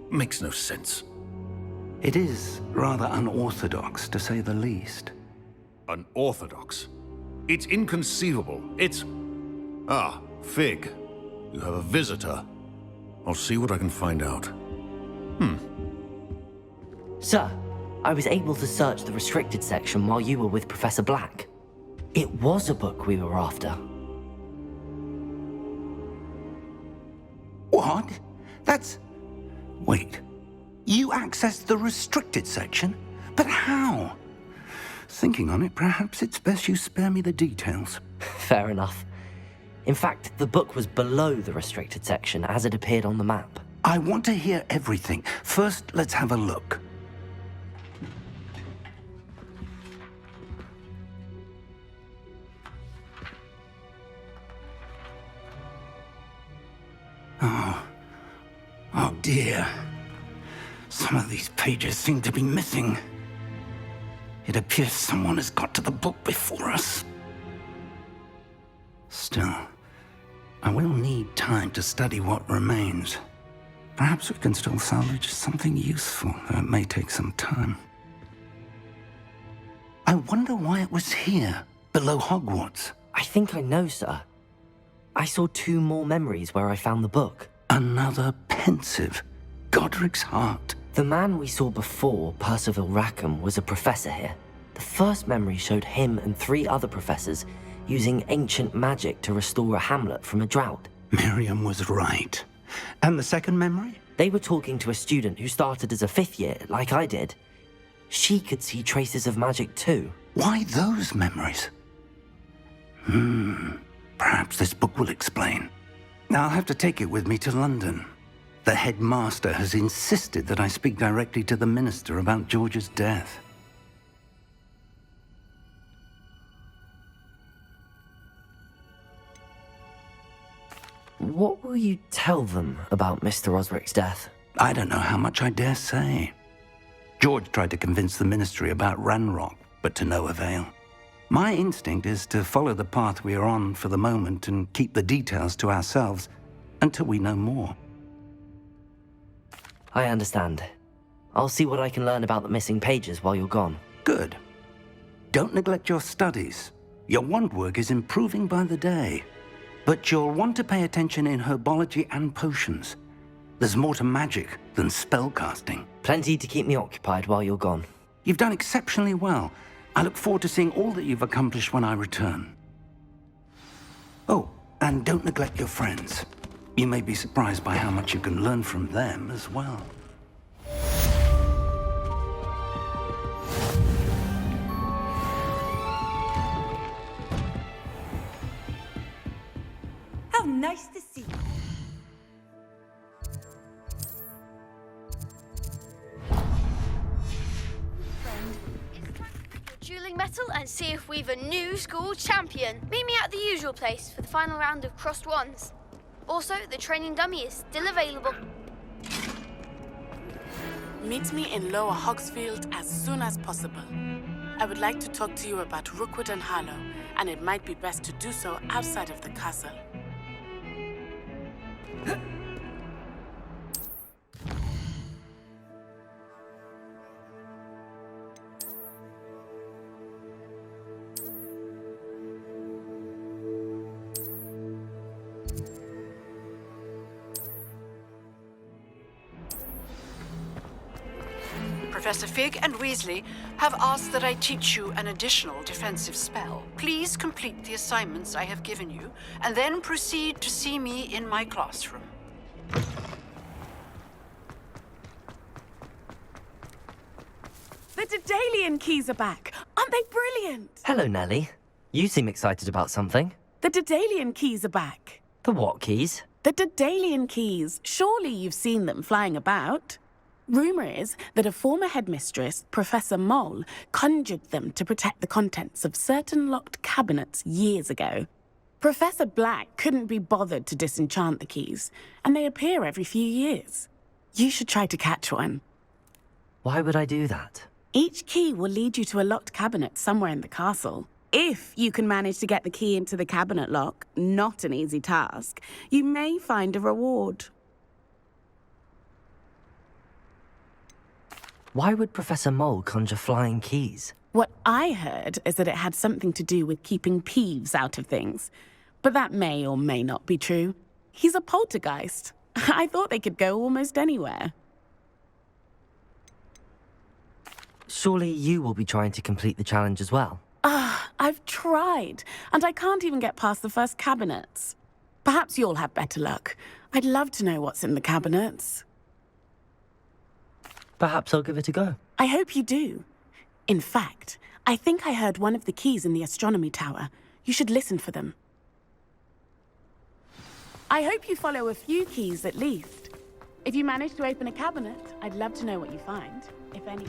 makes no sense. It is rather unorthodox, to say the least. Unorthodox? It's inconceivable. It's... Ah, Fig. You have a visitor. I'll see what I can find out. Sir, I was able to search the restricted section while you were with Professor Black. It was a book we were after. What? That's... Wait. You accessed the restricted section? But how? Thinking on it, perhaps it's best you spare me the details. Fair enough. In fact, the book was below the restricted section as it appeared on the map. I want to hear everything. First, let's have a look. Oh dear. Some of these pages seem to be missing. It appears someone has got to the book before us. Still, I will need time to study what remains. Perhaps we can still salvage something useful, though it may take some time. I wonder why it was here, below Hogwarts. I think I know, sir. I saw 2 more memories where I found the book. Another pensive. Godric's heart. The man we saw before, Percival Rackham, was a professor here. The first memory showed him and 3 other professors using ancient magic to restore a hamlet from a drought. Miriam was right. And the second memory? They were talking to a student who started as a 5th year, like I did. She could see traces of magic too. Why those memories? Perhaps this book will explain. I'll have to take it with me to London. The headmaster has insisted that I speak directly to the minister about George's death. What will you tell them about Mr. Osric's death? I don't know how much I dare say. George tried to convince the ministry about Ranrock, but to no avail. My instinct is to follow the path we are on for the moment and keep the details to ourselves until we know more. I understand. I'll see what I can learn about the missing pages while you're gone. Good. Don't neglect your studies. Your wand work is improving by the day. But you'll want to pay attention in herbology and potions. There's more to magic than spellcasting. Plenty to keep me occupied while you're gone. You've done exceptionally well. I look forward to seeing all that you've accomplished when I return. Oh, and don't neglect your friends. You may be surprised by how much you can learn from them as well. How nice to see you. Dueling metal and see if we've a new school champion. Meet me at the usual place for the final round of crossed wands. Also, the training dummy is still available. Meet me in Lower Hogsfield as soon as possible. I would like to talk to you about Rookwood and Harlow, and it might be best to do so outside of the castle. Professor Fig and Weasley have asked that I teach you an additional defensive spell. Please complete the assignments I have given you, and then proceed to see me in my classroom. The Daedalian keys are back! Aren't they brilliant? Hello, Nellie. You seem excited about something. The Daedalian keys are back. The what keys? The Daedalian keys. Surely you've seen them flying about. Rumor is that a former headmistress, Professor Mole, conjured them to protect the contents of certain locked cabinets years ago. Professor Black couldn't be bothered to disenchant the keys, and they appear every few years. You should try to catch one. Why would I do that? Each key will lead you to a locked cabinet somewhere in the castle. If you can manage to get the key into the cabinet lock, not an easy task, you may find a reward. Why would Professor Mole conjure flying keys? What I heard is that it had something to do with keeping Peeves out of things. But that may or may not be true. He's a poltergeist. I thought they could go almost anywhere. Surely you will be trying to complete the challenge as well. I've tried, and I can't even get past the first cabinets. Perhaps you'll have better luck. I'd love to know what's in the cabinets. Perhaps I'll give it a go. I hope you do. In fact, I think I heard one of the keys in the astronomy tower. You should listen for them. I hope you follow a few keys at least. If you manage to open a cabinet, I'd love to know what you find, if any.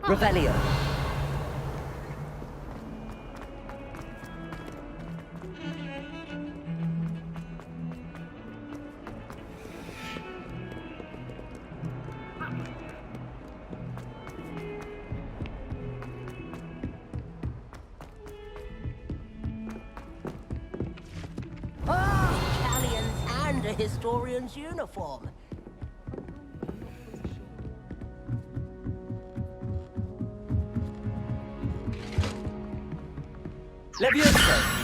Revelio. Italians and a historian's uniform. Levioso!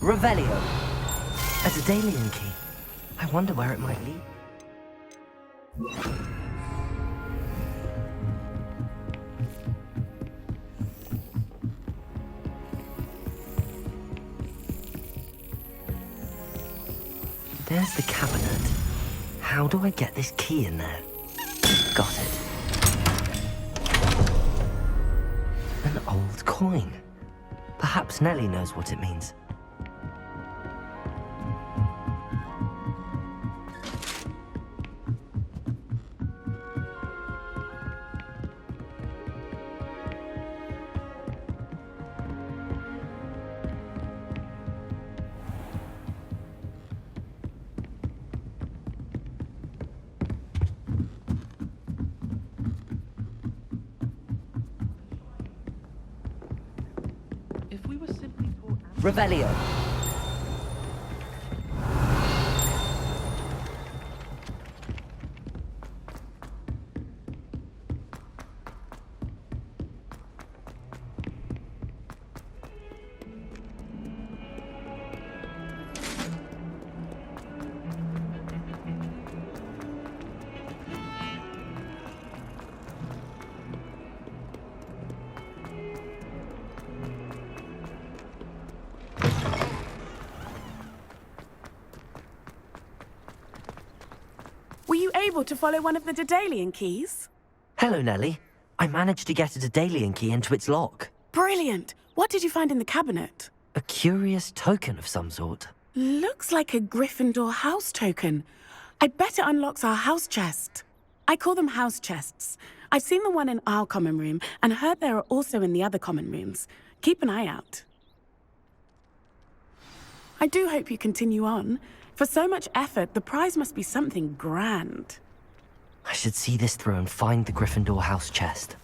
Revelio. A Daedalian key. I wonder where it might lead. There's the cabinet. How do I get this key in there? Got it. An old coin. Perhaps Nellie knows what it means. Revelio. Were you able to follow one of the Daedalian keys? Hello, Nellie. I managed to get a Daedalian key into its lock. Brilliant! What did you find in the cabinet? A curious token of some sort. Looks like a Gryffindor house token. I bet it unlocks our house chest. I call them house chests. I've seen the one in our common room and heard there are also in the other common rooms. Keep an eye out. I do hope you continue on. For so much effort, the prize must be something grand. I should see this through and find the Gryffindor house chest.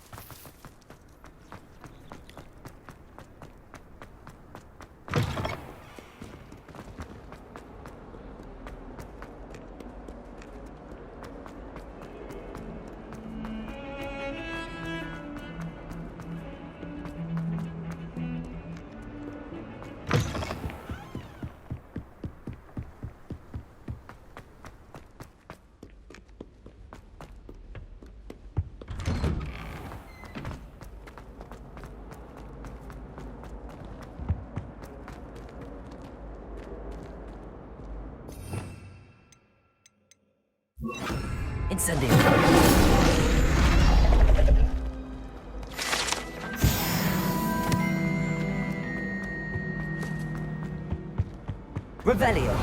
Incendio. Revelio.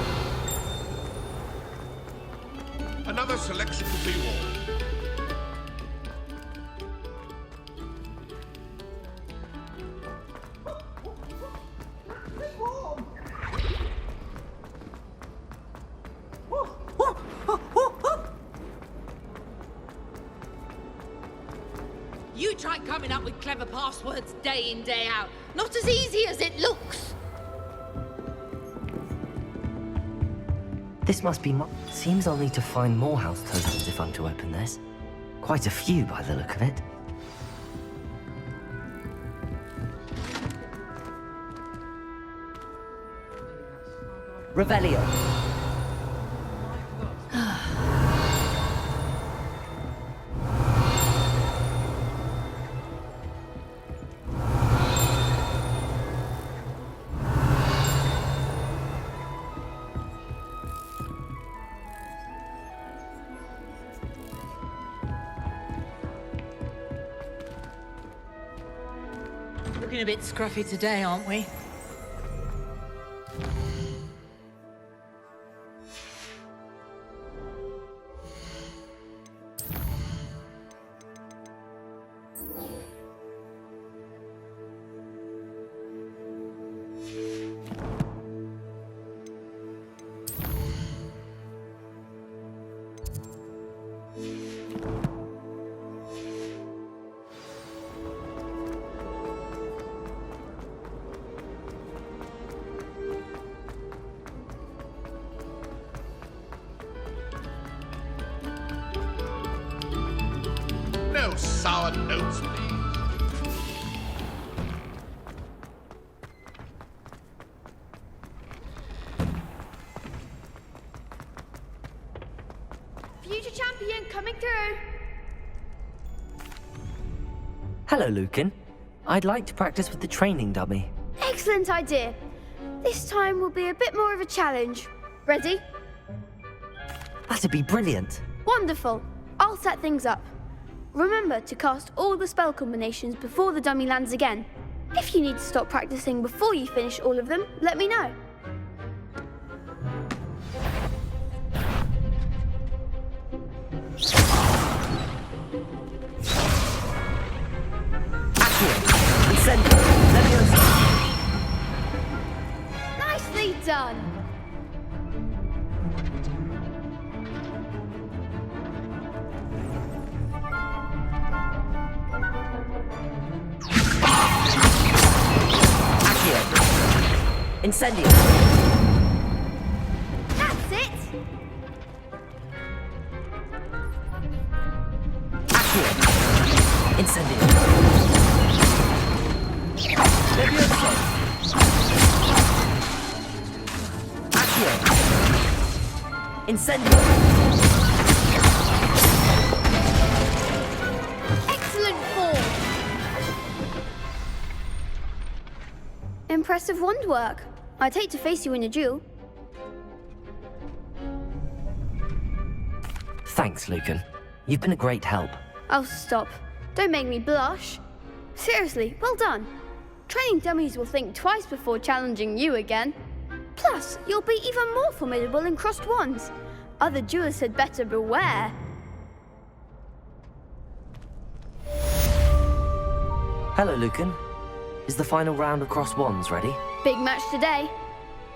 Another selection to be worn. You try coming up with clever passwords day in, day out. Not as easy as it looks. This must be seems I'll need to find more house tokens if I'm to open this. Quite a few by the look of it. Revelio. Looking a bit scruffy today, aren't we? No sour notes, please. through. Hello, Lucan. I'd like to practice with the training dummy. Excellent idea. This time will be a bit more of a challenge. Ready? That'd be brilliant. Wonderful. I'll set things up. Remember to cast all the spell combinations before the dummy lands again. If you need to stop practicing before you finish all of them, let me know. Nicely done. Incendio. That's it. Incendio. Levioso. Accio. Incendio. Excellent form. Impressive wand work. I'd hate to face you in a duel. Thanks, Lucan. You've been a great help. Oh, stop. Don't make me blush. Seriously, well done. Training dummies will think twice before challenging you again. Plus, you'll be even more formidable in crossed wands. Other duelists had better beware. Hello, Lucan. Is the final round of crossed wands ready? Big match today.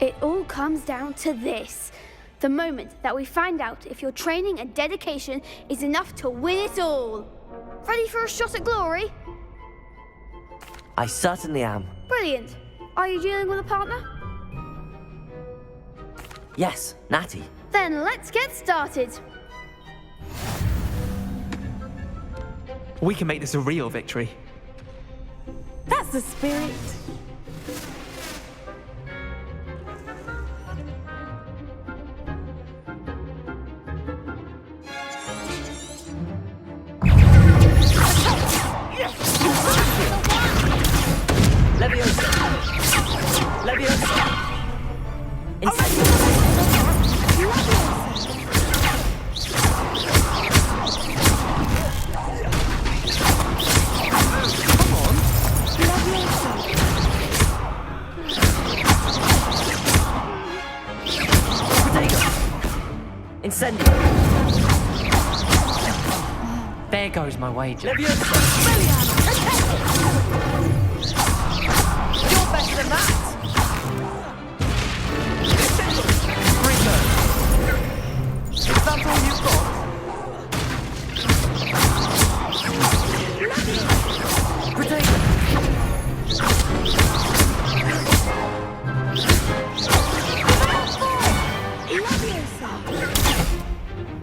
It all comes down to this. The moment that we find out if your training and dedication is enough to win it all. Ready for a shot at glory? I certainly am. Brilliant. Are you dealing with a partner? Yes, Natty. Then let's get started. We can make this a real victory. That's the spirit. Leviosa. Leviosa. Incendio. There goes my wager. Leviosa. You're better than that! Is that all you've got? Potato.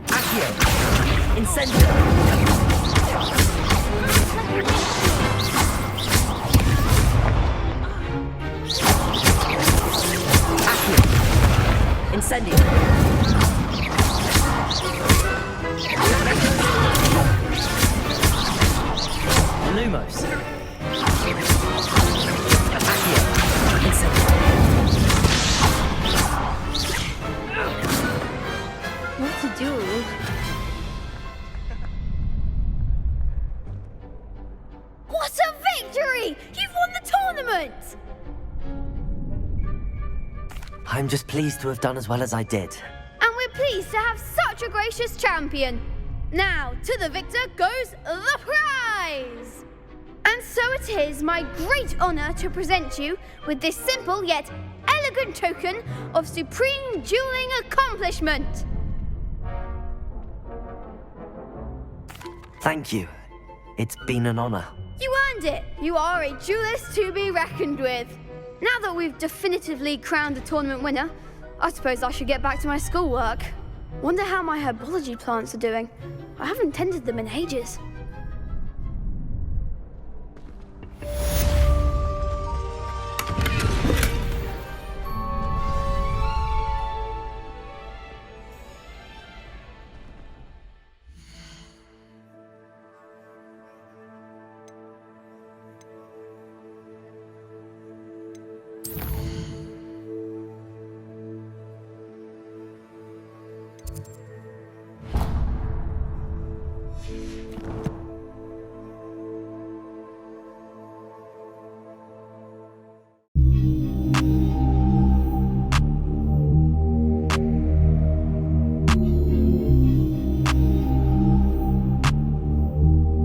Accio. Incendio. Incendio. Lumos. Accio. Incendio. What to do? What a victory! You've won the tournament! I'm just pleased to have done as well as I did. And we're pleased to have such a gracious champion. Now, to the victor goes the prize! And so it is my great honor to present you with this simple yet elegant token of supreme dueling accomplishment. Thank you. It's been an honor. You earned it. You are a duelist to be reckoned with. Now that we've definitively crowned a tournament winner, I suppose I should get back to my schoolwork. Wonder how my herbology plants are doing. I haven't tended them in ages.